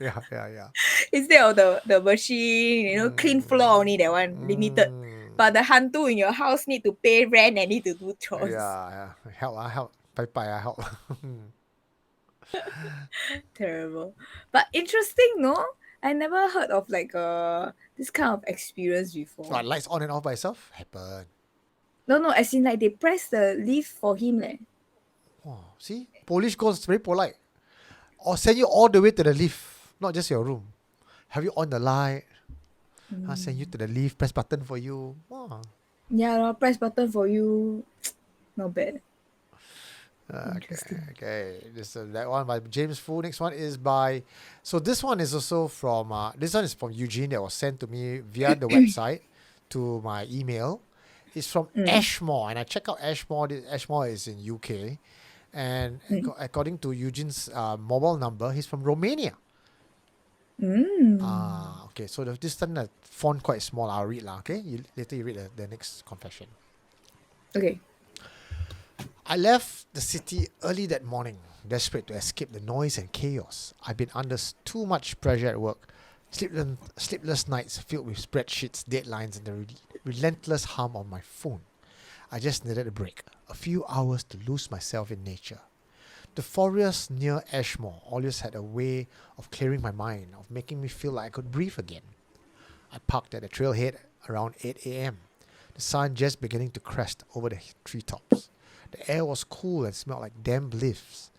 Yeah. Instead of the machine, clean floor only, that one limited. But the hantu in your house need to pay rent and need to do chores. Yeah. Help. Bye, help. Terrible. But interesting, no? I never heard of like this kind of experience before. What, lights on and off by itself? Happen. No, as in like they press the lift for him. Oh, see? Polish ghosts very polite. Or send you all the way to the lift, not just your room. Have you on the light? Send you to the lift, press button for you. Wow. Yeah, press button for you. Not bad. Okay. This that one by James Fu. Next one is by. So this one is also from. This one is from Eugene that was sent to me via the website to my email. It's from Ashmore, and I check out Ashmore. Ashmore is in UK, and according to Eugene's mobile number, he's from Romania. Okay. So this time the font quite small. I'll read lah. Okay. Later you read the next confession. Okay. I left the city early that morning, desperate to escape the noise and chaos. I've been under too much pressure at work. Sleepless nights filled with spreadsheets, deadlines, and the relentless hum on my phone. I just needed a break, a few hours to lose myself in nature. The forest near Ashmore always had a way of clearing my mind, of making me feel like I could breathe again. I parked at the trailhead around 8 a.m., the sun just beginning to crest over the treetops. The air was cool and smelled like damp leaves.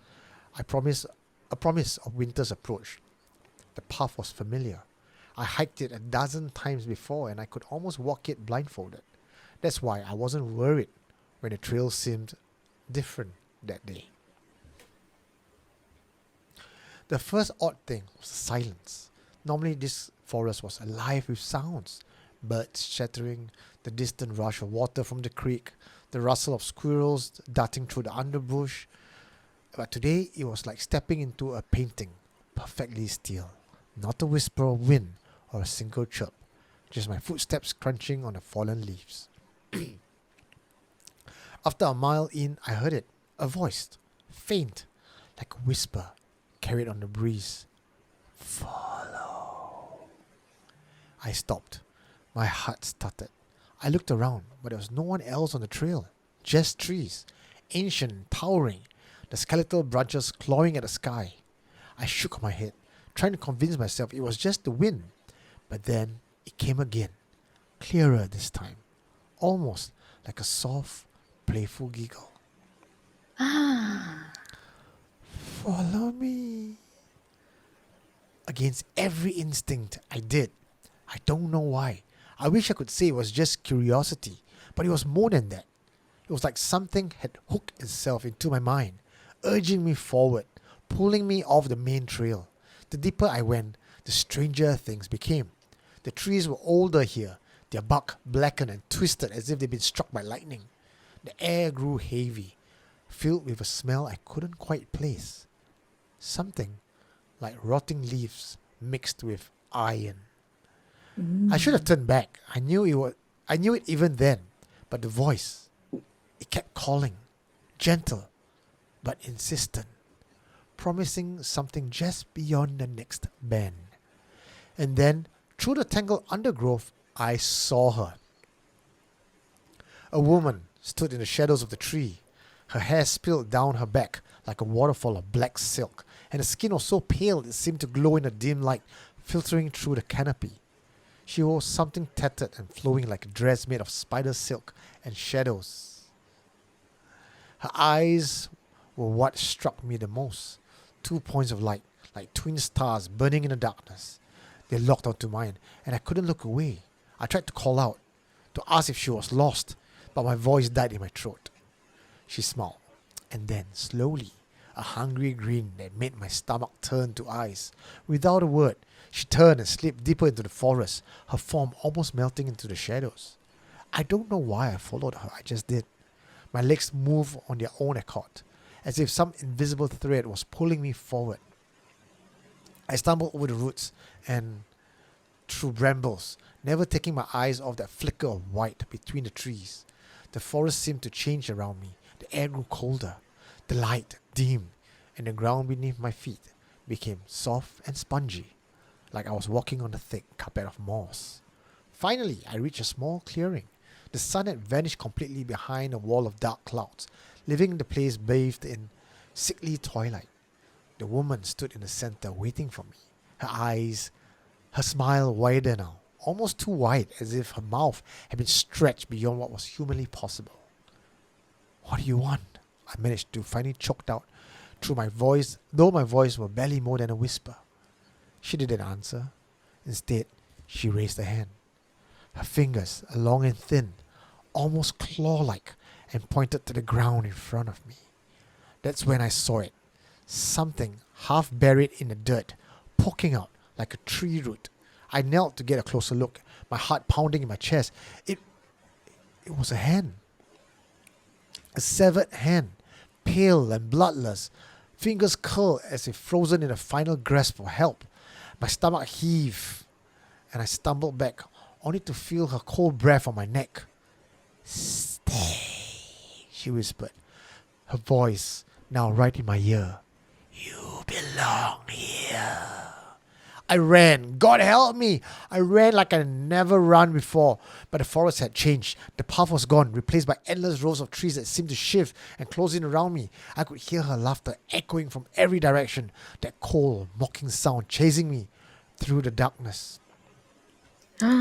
A promise of winter's approach. The path was familiar. I hiked it a dozen times before and I could almost walk it blindfolded. That's why I wasn't worried when the trail seemed different that day. The first odd thing was the silence. Normally this forest was alive with sounds. Birds chattering, the distant rush of water from the creek, the rustle of squirrels darting through the underbrush. But today it was like stepping into a painting, perfectly still. Not a whisper of wind or a single chirp, just my footsteps crunching on the fallen leaves. After a mile in, I heard it, a voice, faint, like a whisper, carried on the breeze. Follow. I stopped. My heart stuttered. I looked around, but there was no one else on the trail. Just trees, ancient and towering, the skeletal branches clawing at the sky. I shook my head, trying to convince myself it was just the wind. But then it came again, clearer this time, almost like a soft, playful giggle. Follow me. Against every instinct, I did. I don't know why. I wish I could say it was just curiosity, but it was more than that. It was like something had hooked itself into my mind, urging me forward, pulling me off the main trail. The deeper I went, the stranger things became. The trees were older here, their bark blackened and twisted as if they'd been struck by lightning. The air grew heavy, filled with a smell I couldn't quite place. Something like rotting leaves mixed with iron. I should have turned back. I knew it even then. But the voice, it kept calling, gentle but insistent, promising something just beyond the next bend. And then, through the tangled undergrowth, I saw her. A woman, stood in the shadows of the tree. Her hair spilled down her back like a waterfall of black silk, and her skin was so pale it seemed to glow in the dim light filtering through the canopy. She wore something tattered and flowing like a dress made of spider silk and shadows. Her eyes were what struck me the most. 2 points of light, like twin stars burning in the darkness. They locked onto mine, and I couldn't look away. I tried to call out, to ask if she was lost, but my voice died in my throat. She smiled, and then, slowly, a hungry grin that made my stomach turn to ice. Without a word, she turned and slipped deeper into the forest, her form almost melting into the shadows. I don't know why I followed her, I just did. My legs moved on their own accord, as if some invisible thread was pulling me forward. I stumbled over the roots and through brambles, never taking my eyes off that flicker of white between the trees. The forest seemed to change around me. The air grew colder. The light dimmed, and the ground beneath my feet became soft and spongy, like I was walking on a thick carpet of moss. Finally, I reached a small clearing. The sun had vanished completely behind a wall of dark clouds, leaving the place bathed in sickly twilight. The woman stood in the center waiting for me. Her smile wider now, almost too wide, as if her mouth had been stretched beyond what was humanly possible. "What do you want?" I managed to finally choke out through my voice, though my voice was barely more than a whisper. She didn't answer. Instead, she raised a hand. Her fingers, long and thin, almost claw-like, and pointed to the ground in front of me. That's when I saw it. Something half buried in the dirt, poking out like a tree root. I knelt to get a closer look, my heart pounding in my chest. It was a hand. A severed hand, pale and bloodless, fingers curled as if frozen in a final grasp for help. My stomach heaved, and I stumbled back, only to feel her cold breath on my neck. "Stay," she whispered, her voice now right in my ear. "You belong here." I ran. God help me! I ran like I had never run before. But the forest had changed. The path was gone, replaced by endless rows of trees that seemed to shift and close in around me. I could hear her laughter echoing from every direction, that cold, mocking sound chasing me through the darkness.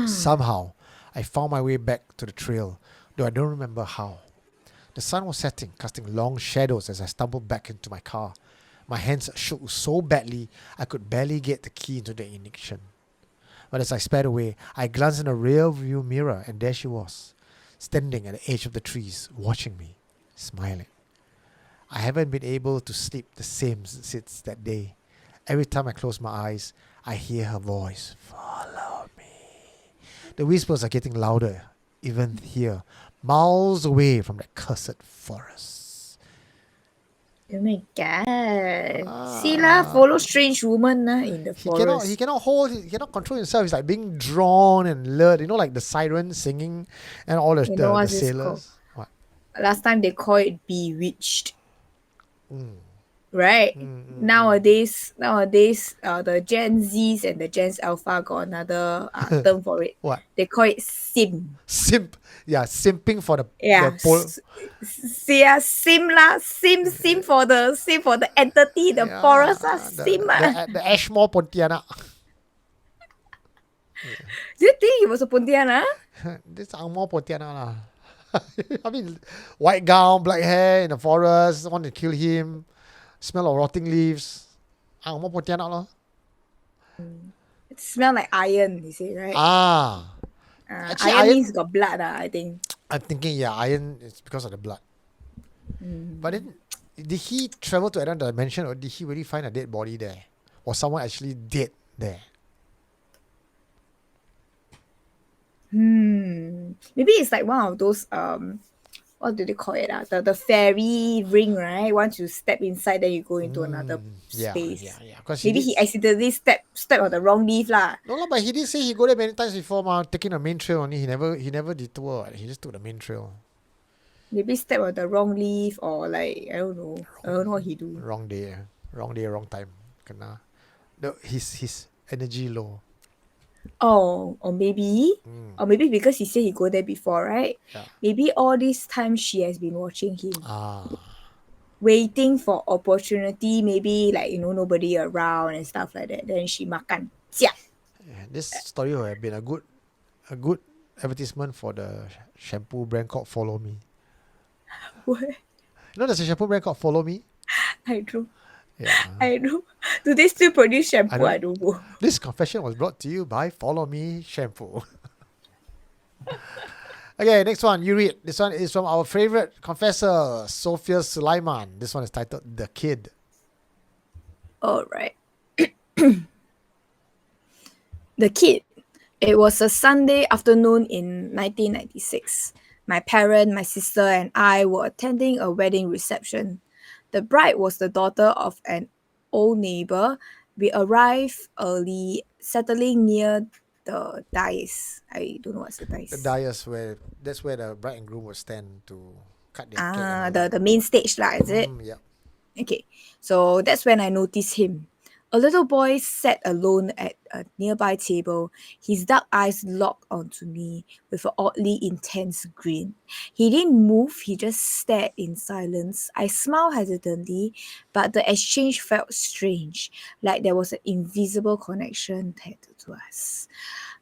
Somehow, I found my way back to the trail, though I don't remember how. The sun was setting, casting long shadows as I stumbled back into my car. My hands shook so badly, I could barely get the key into the ignition. But as I sped away, I glanced in the rear view mirror, and there she was, standing at the edge of the trees, watching me, smiling. I haven't been able to sleep the same since that day. Every time I close my eyes, I hear her voice, "Follow me." The whispers are getting louder, even here, miles away from that cursed forest. Oh my god. See lah, follow strange woman in the forest. He cannot control himself. He's like being drawn and lured. You know, like the siren singing and all the, You know the what's this sailors. What? Last time they call it bewitched. Right? Nowadays, the Gen Zs and the Gen Alpha got another term for it. What? They call it sim. Simp. Yeah, simping for the Sim lah, sim for the entity, the forest lah, sim lah. the Ashmore Pontianak. Do you think he was a Pontianak? This Angmor Pontianak lah. I mean, white gown, black hair in the forest, want to kill him, smell of rotting leaves. Angmor Pontianak lah. It smells like iron, you say, right? Actually, iron means got blood, I think. I'm thinking, iron is because of the blood. But then, did he travel to another dimension, or did he really find a dead body there? Or someone actually dead there? Maybe it's like one of those what do they call it? The fairy ring, right? Once you step inside, then you go into another space. Maybe he accidentally stepped on the wrong leaf lah. No lah, but he did say he go there many times before, taking the main trail only. He never detour. He just took the main trail. Maybe step on the wrong leaf, or like I don't know what he do. Wrong day, wrong time. Kena. No, his energy low. Oh, or maybe because he said he go there before, right? Yeah. Maybe all this time she has been watching him, Ah, waiting for opportunity. Maybe like nobody around and stuff like that. Then she makan. Siap. yeah, this story would have been a good advertisement for the shampoo brand called Follow Me. What? You know, there's a shampoo brand called Follow Me. I don't. Yeah, I don't. Do they still produce I shampoo? I don't. don't know. This confession was brought to you by Follow Me Shampoo. Okay, next one. You read. This one is from our favorite confessor, Sophia Sulaiman. This one is titled The Kid. All right. The Kid. It was a Sunday afternoon in 1996. My parent, my sister, and I were attending a wedding reception. The bride was the daughter of an old neighbor. We arrived early, settling near the dais. I don't know what's the The dais. dais where that's where the bride and groom will stand to cut their cake and all The, that. the main stage lah, is it? Yeah. Okay, so that's when I noticed him. A little boy sat alone at a nearby table, his dark eyes locked onto me with an oddly intense grin. He didn't move, he just stared in silence. I smiled hesitantly, but the exchange felt strange, like there was an invisible connection to us.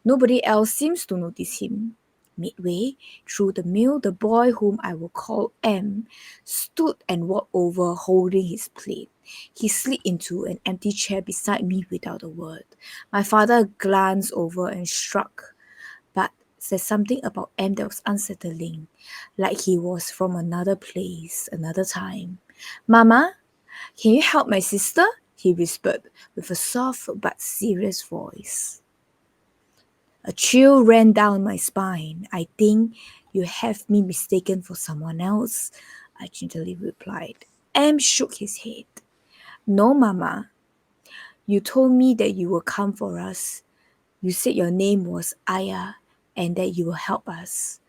Nobody else seems to notice him. Midway through the meal, the boy whom I will call M stood and walked over holding his plate. He slid into an empty chair beside me without a word. My father glanced over and shrugged, but said something about M that was unsettling, like he was from another place, another time. Mama, can you help my sister? He whispered with a soft but serious voice. A chill ran down my spine. I think you have me mistaken for someone else, I gently replied. M shook his head. No, Mama. You told me that you will come for us. You said your name was Aya and that you will help us.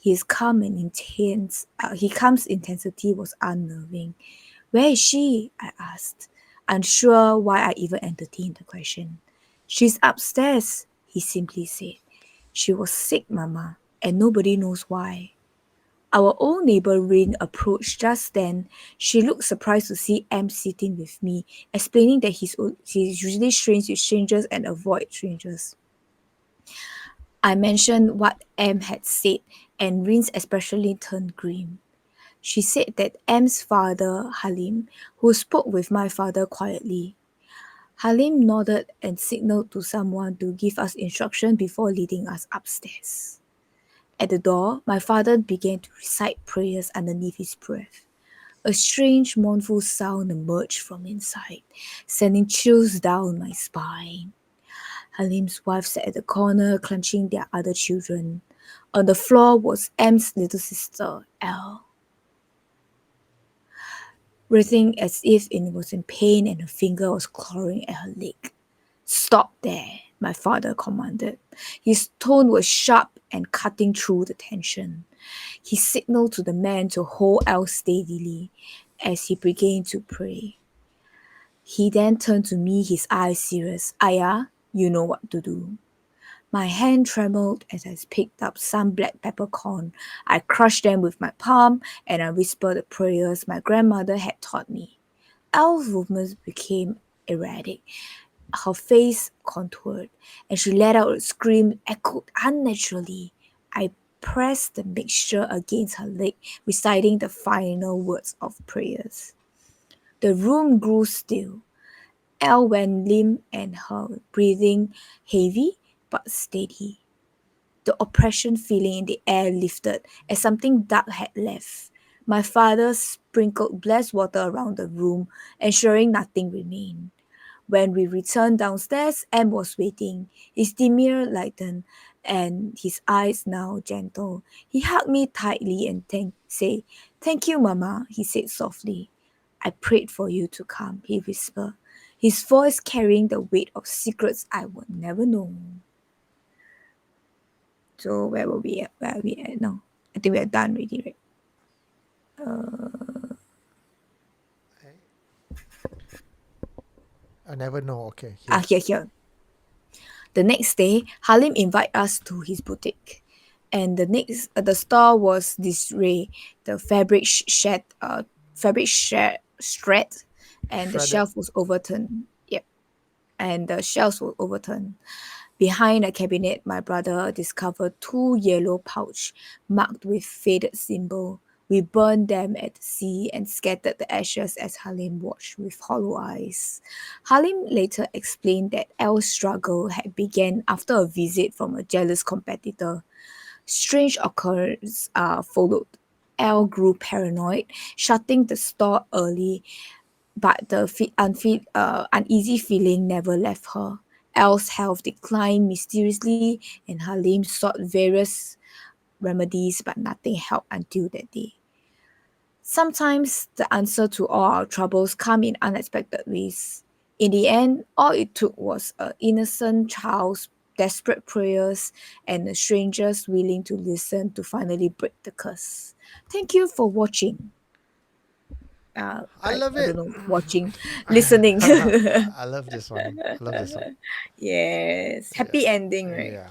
His calm and calm's intensity was unnerving. Where is she? I asked, unsure why I even entertained the question. She's upstairs, he simply said. She was sick, Mama, and nobody knows why. Our old neighbor Rin approached just then. She looked surprised to see M sitting with me, explaining that he's usually strange with strangers and avoid strangers. I mentioned what M had said, and Rin's expression turned grim. She said that M's father, Halim, who spoke with my father quietly. Halim nodded and signaled to someone to give us instruction before leading us upstairs. At the door, my father began to recite prayers underneath his breath. A strange, mournful sound emerged from inside, sending chills down my spine. Halim's wife sat at the corner, clutching their other children. On the floor was M's little sister, Elle, breathing as if it was in pain and her finger was clawing at her leg. Stop there, my father commanded. His tone was sharp and cutting through the tension. He signaled to the man to hold Elle steadily as he began to pray. He then turned to me, his eyes serious. Aya, you know what to do. My hand trembled as I picked up some black peppercorn. I crushed them with my palm and I whispered the prayers my grandmother had taught me. Elle's movements became erratic. Her face contoured, and she let out a scream echoed unnaturally. I pressed the mixture against her leg, reciting the final words of prayers. The room grew still. Elle went limp and her breathing heavy but steady. The oppression feeling in the air lifted as something dark had left. My father sprinkled blessed water around the room, ensuring nothing remained. When we returned downstairs, M was waiting, his demeanor lightened and his eyes now gentle. He hugged me tightly and said, Thank you, Mama, he said softly. I prayed for you to come, he whispered, his voice carrying the weight of secrets I would never know. So where were we at? Where are we at now? I think we are done already, right? I never know. Okay. Here. Here. The next day, Halim invited us to his boutique. And the store was disarray, the fabric shred, and the Shredded. shelf was overturned. Yep, and the shelves were overturned. Behind a cabinet, my brother discovered two yellow pouch marked with faded symbol. We burned them at the sea and scattered the ashes as Halim watched with hollow eyes. Halim later explained that L's struggle had begun after a visit from a jealous competitor. Strange occurrences followed. L grew paranoid, shutting the store early, but the uneasy feeling never left her. Elle's health declined mysteriously, and Halim sought various remedies, but nothing helped until that day. Sometimes the answer to all our troubles come in unexpected ways. In the end, all it took was an innocent child's desperate prayers and a stranger's willing to listen to finally break the curse. Thank you for watching. I love I don't it. know, watching, listening. I love this one. I love this one. Yes, happy ending, right? Yeah.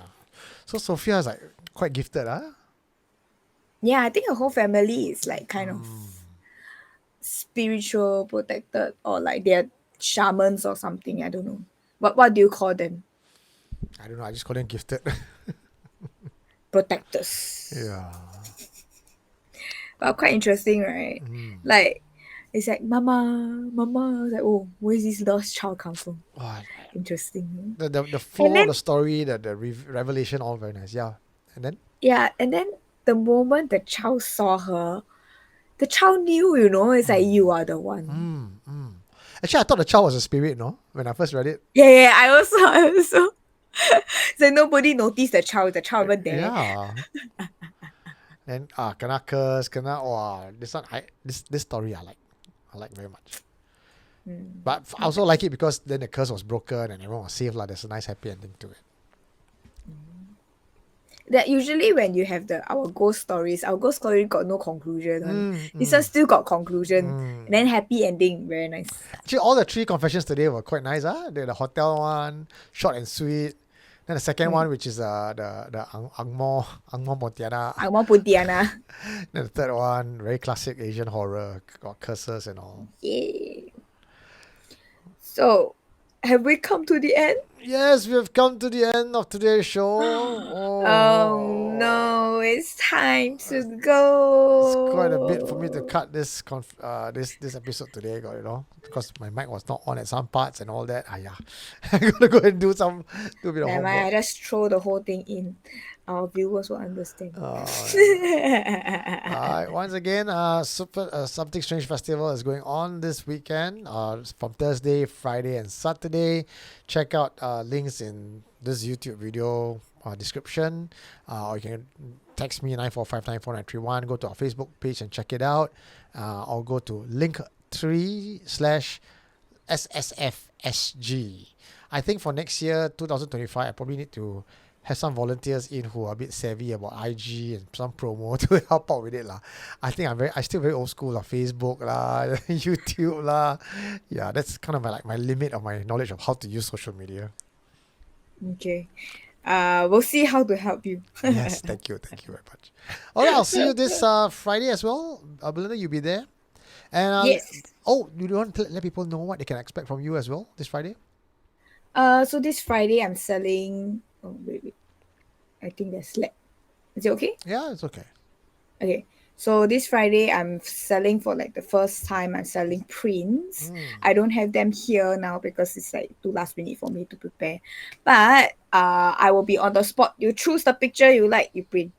So Sophia is like quite gifted, huh? Yeah, I think the whole family is like kind of spiritual, protected, or like they're shamans or something. I don't know. What do you call them? I don't know. I just call them gifted. Protectors. Yeah. But quite interesting, right? Like it's like mama. I was like, oh, where's this lost child come from? Wow. Interesting. The flow And then of the story, the revelation, all very nice. Yeah. And then and then the moment the child saw her, the child knew, it's like you are the one. actually I thought the child was a spirit, no? When I first read it. Yeah, I also. So nobody noticed the child even there. Yeah. Then kena curse, this one this story I like very much. But I also like it because then the curse was broken and everyone was saved. There's a nice happy ending to it. That usually when you have our ghost story got no conclusion. This one still got conclusion. And then happy ending, very nice. Actually, all the three confessions today were quite nice. The hotel one, short and sweet. Then the second one, which is the Angmo Pontiana. Angmo Pontiana. Then the third one, very classic Asian horror, got curses and all. Yeah. So, have we come to the end? Yes, we have come to the end of today's show. Oh no, it's time to go. It's quite a bit for me to cut this this episode today, because my mic was not on at some parts and all that. I gotta go and do a bit of Never mind, I homework. just throw the whole thing in. Our viewers will understand. Alright, once again, Something Strange Festival is going on this weekend, from Thursday, Friday, and Saturday. Check out links in this YouTube video description, or you can text me 9459491. Go to our Facebook page and check it out, or go to link3/SSFSG. I think for next year, 2025, I probably need to have some volunteers in who are a bit savvy about IG and some promo to help out with it lah. I think I still very old school lah. Facebook lah, YouTube lah. Yeah, that's kind of my limit of my knowledge of how to use social media. Okay. We'll see how to help you. Yes, thank you very much. Okay, I'll see you this Friday as well. Belinda, you'll be there. And Yes. Oh, you want to let people know what they can expect from you as well this Friday? So this Friday I'm selling. Oh wait. I think there's lag. Is it okay? Yeah, it's okay. Okay. So this Friday I'm selling for the first time. I'm selling prints. I don't have them here now because it's too last minute for me to prepare. But I will be on the spot. You choose the picture you like, you print.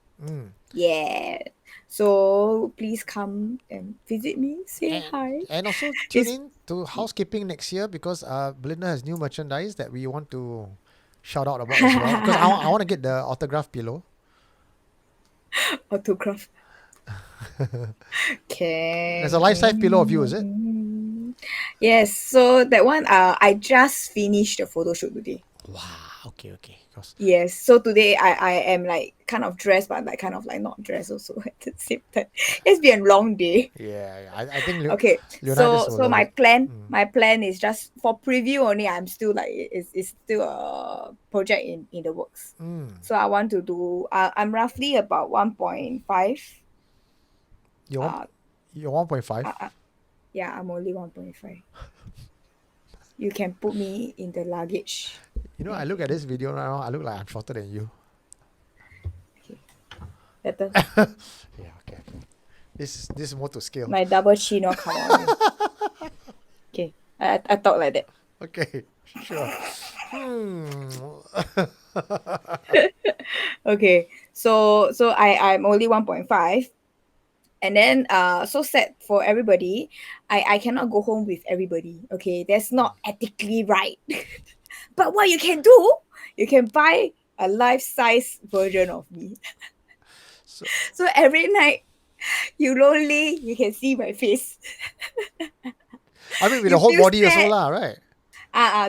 Yeah. So please come and visit me. Say hi. And also tune in to housekeeping next year because Belinda has new merchandise that we want to shout out about as well. Because I want to get the autograph pillow. Autograph. Okay. There's a life-size pillow of you, is it? Yes. So that one, I just finished the photo shoot today. Wow. Okay. Yes. So today I am kind of dressed, but like kind of like not dressed also at the same time. It's been a long day. Yeah. I think Okay, Leonidas so will so love my it. plan is just for preview only. I'm still like it's still a project in the works. So I want to do. I'm roughly about 1.5. You're 1.5. Yeah, I'm only 1.5. You can put me in the luggage. You know, I look at this video now, I look like I'm shorter than you. Better. Yeah, okay. This is more to scale. My double chin will come on. Okay, I thought like that. Okay, sure. Okay, so I'm only 1.5. And then so sad for everybody. I cannot go home with everybody. Okay, that's not ethically right. But what you can do, you can buy a life-size version of me. So every night you lonely, you can see my face. I mean, with You the whole feel body also sad. lah, right?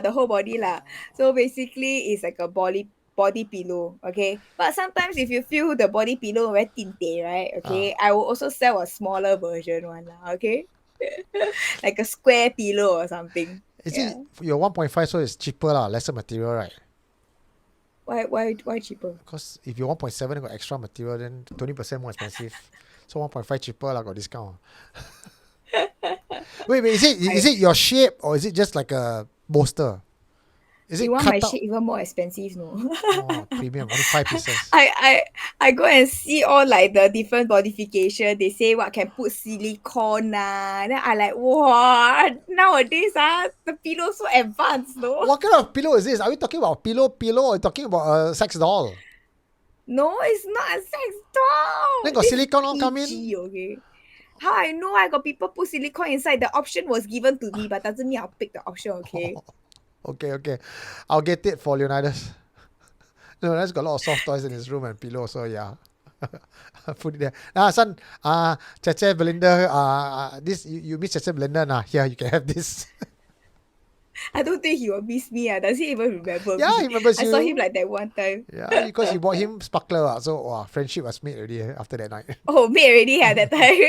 The whole body lah. So basically it's like a body pillow, okay? But sometimes if you feel the body pillow very tinte, right? Okay, I will also sell a smaller version one lah, okay? Like a square pillow or something. Is it your 1.5, so it's cheaper lah, lesser material, right? Why cheaper? Because if you're 1.7 got extra material, then 20% more expensive. So 1.5 cheaper lah, got discount. Wait, is it your shape or is it just like a bolster? Is it You want cut my out? shit even more expensive, no? Oh, premium, only 5 pieces. I go and see all like the different modification. They say what can put silicone Then I like, wow, nowadays the pillow so advanced, no? What kind of pillow is this? Are we talking about pillow or are you talking about a sex doll? No, it's not a sex doll. Then got This silicone all is come in? PG, okay? How I know I got people put silicone inside? The option was given to me, but doesn't mean I'll pick the option, okay? Okay. I'll get it for Leonidas. Leonidas got a lot of soft toys in his room and pillow, so yeah. Put it there. Son, Cheche Belinda, this you miss Cheche Belinda nah. Here you can have this. I don't think he will miss me. Does he even remember Yeah, me? he remembers I saw you. him like that one time. Yeah, because you bought him sparkler, so friendship was made already after that night. Oh, me already had that time.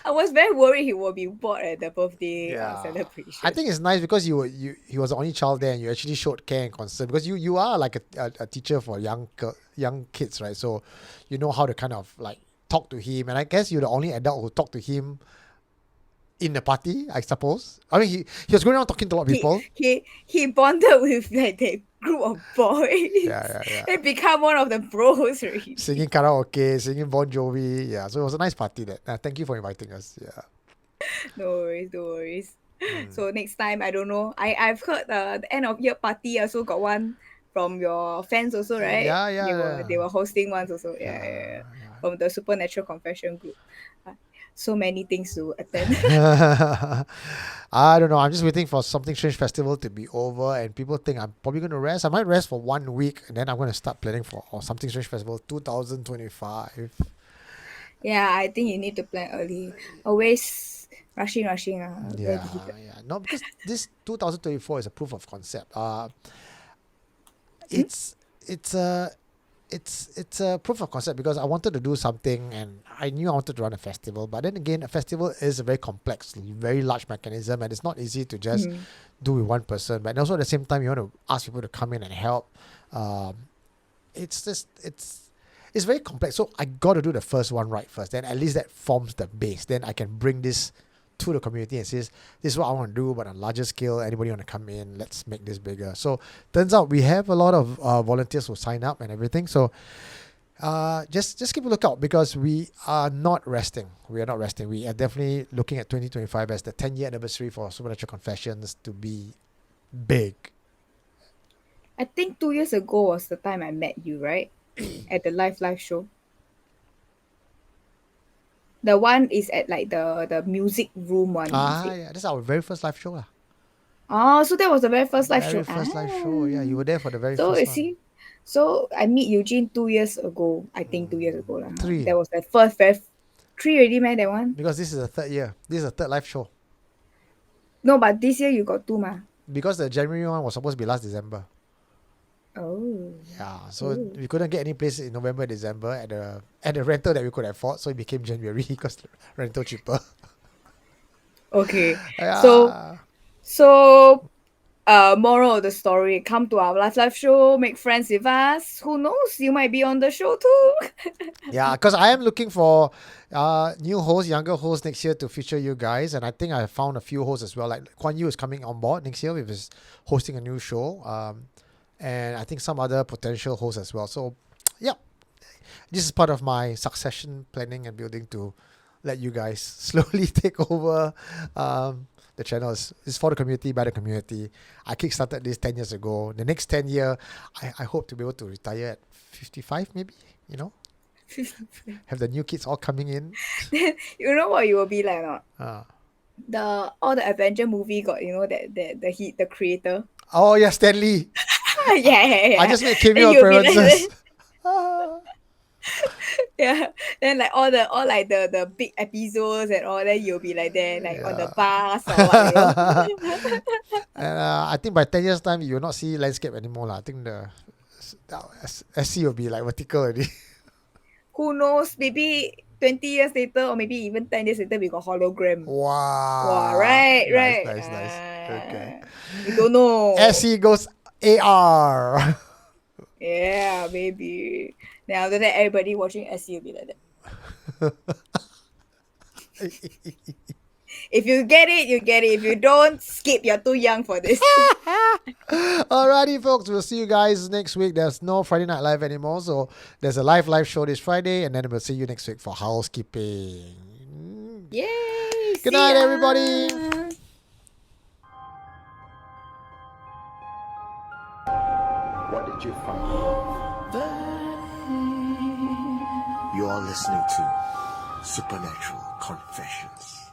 I was very worried he will be bored at the birthday celebration. I think it's nice because he was the only child there, and you actually showed care and concern because you are like a teacher for young kids, right? So you know how to kind of like talk to him, and I guess you're the only adult who talked to him in the party, I suppose. I mean, he was going around talking to a lot of people. He bonded with like that group of boys. Yeah. They become one of the bros already. Singing karaoke, singing Bon Jovi. Yeah, so it was a nice party. That. Thank you for inviting us. Yeah. No worries. So next time, I don't know. I've heard the end of year party also got one from your fans also, right? Yeah. They were hosting ones also. Yeah. From the Supernatural Confession group. So many things to attend. I don't know. I'm just waiting for Something Strange Festival to be over, and people think I'm probably going to rest. I might rest for 1 week, and then I'm going to start planning for Something Strange Festival 2025. Yeah, I think you need to plan early. Always rushing. Yeah. No, because this 2024 is a proof of concept. It's a proof of concept because I wanted to do something and I knew I wanted to run a festival. But then again, a festival is a very complex, very large mechanism, and it's not easy to just do with one person. But also at the same time, you want to ask people to come in and help. It's very complex. So I got to do the first one right first. Then at least that forms the base. Then I can bring this to the community and says, this is what I want to do, but on a larger scale. Anybody want to come in? Let's make this bigger. So turns out we have a lot of volunteers who sign up and everything. So just keep a lookout because we are not resting. We are definitely looking at 2025 as the 10-year anniversary for Supernatural Confessions to be big. I think 2 years ago was the time I met you, right? At the live show. The one is at like the music room one. Yeah, that's our very first live show lah. Oh, so that was the very first live show. Live show. Yeah, you were there for the very So first you one. see, so I meet Eugene 2 years ago. I think 2 years ago lah. 3. That was the first 3 already, man. That one. Because this is the third year. This is the third live show. No, but this year you got 2 ma. Because the January one was supposed to be last December. Oh. Yeah, so we couldn't get any place in November, December at the rental that we could afford, so it became January because rental cheaper. Okay. So Yeah. so moral of the story, come to our live show, make friends with us. Who knows? You might be on the show too. Yeah, because I am looking for new hosts, younger hosts next year to feature you guys, and I think I found a few hosts as well. Like Kwan Yu is coming on board next year with his hosting a new show, and I think some other potential hosts as well. So, yeah, this is part of my succession planning and building to let you guys slowly take over. The channel is for the community, by the community. I kickstarted this 10 years ago. The next 10 year, I hope to be able to retire at 55 maybe, you know. Have the new kids all coming in. You know what you will be like or not? Uh, All the Avenger movie got, you know, that the creator. oh yeah, Stanley. Yeah. I just made Then cameo you'll be like appearances. yeah. Then like all like the big episodes and all, then you'll be like there, like on the bus or what, you know. And I think by 10 years time you will not see landscape anymore lah. I think the SC will be like vertical already. Who knows? Maybe 20 years later or maybe even 10 years later we got hologram. Wow. Wow, right, right. Nice. Okay. We don't know. SC goes AR. Yeah, maybe. Then after that, everybody watching SC will be like that. If you get it, you get it. If you don't, skip. You're too young for this. Alrighty, folks. We'll see you guys next week. There's no Friday Night Live anymore, so there's a live show this Friday, and then we'll see you next week for housekeeping. Yay! Good night, everybody. What did you find? You are listening to Supernatural Confessions.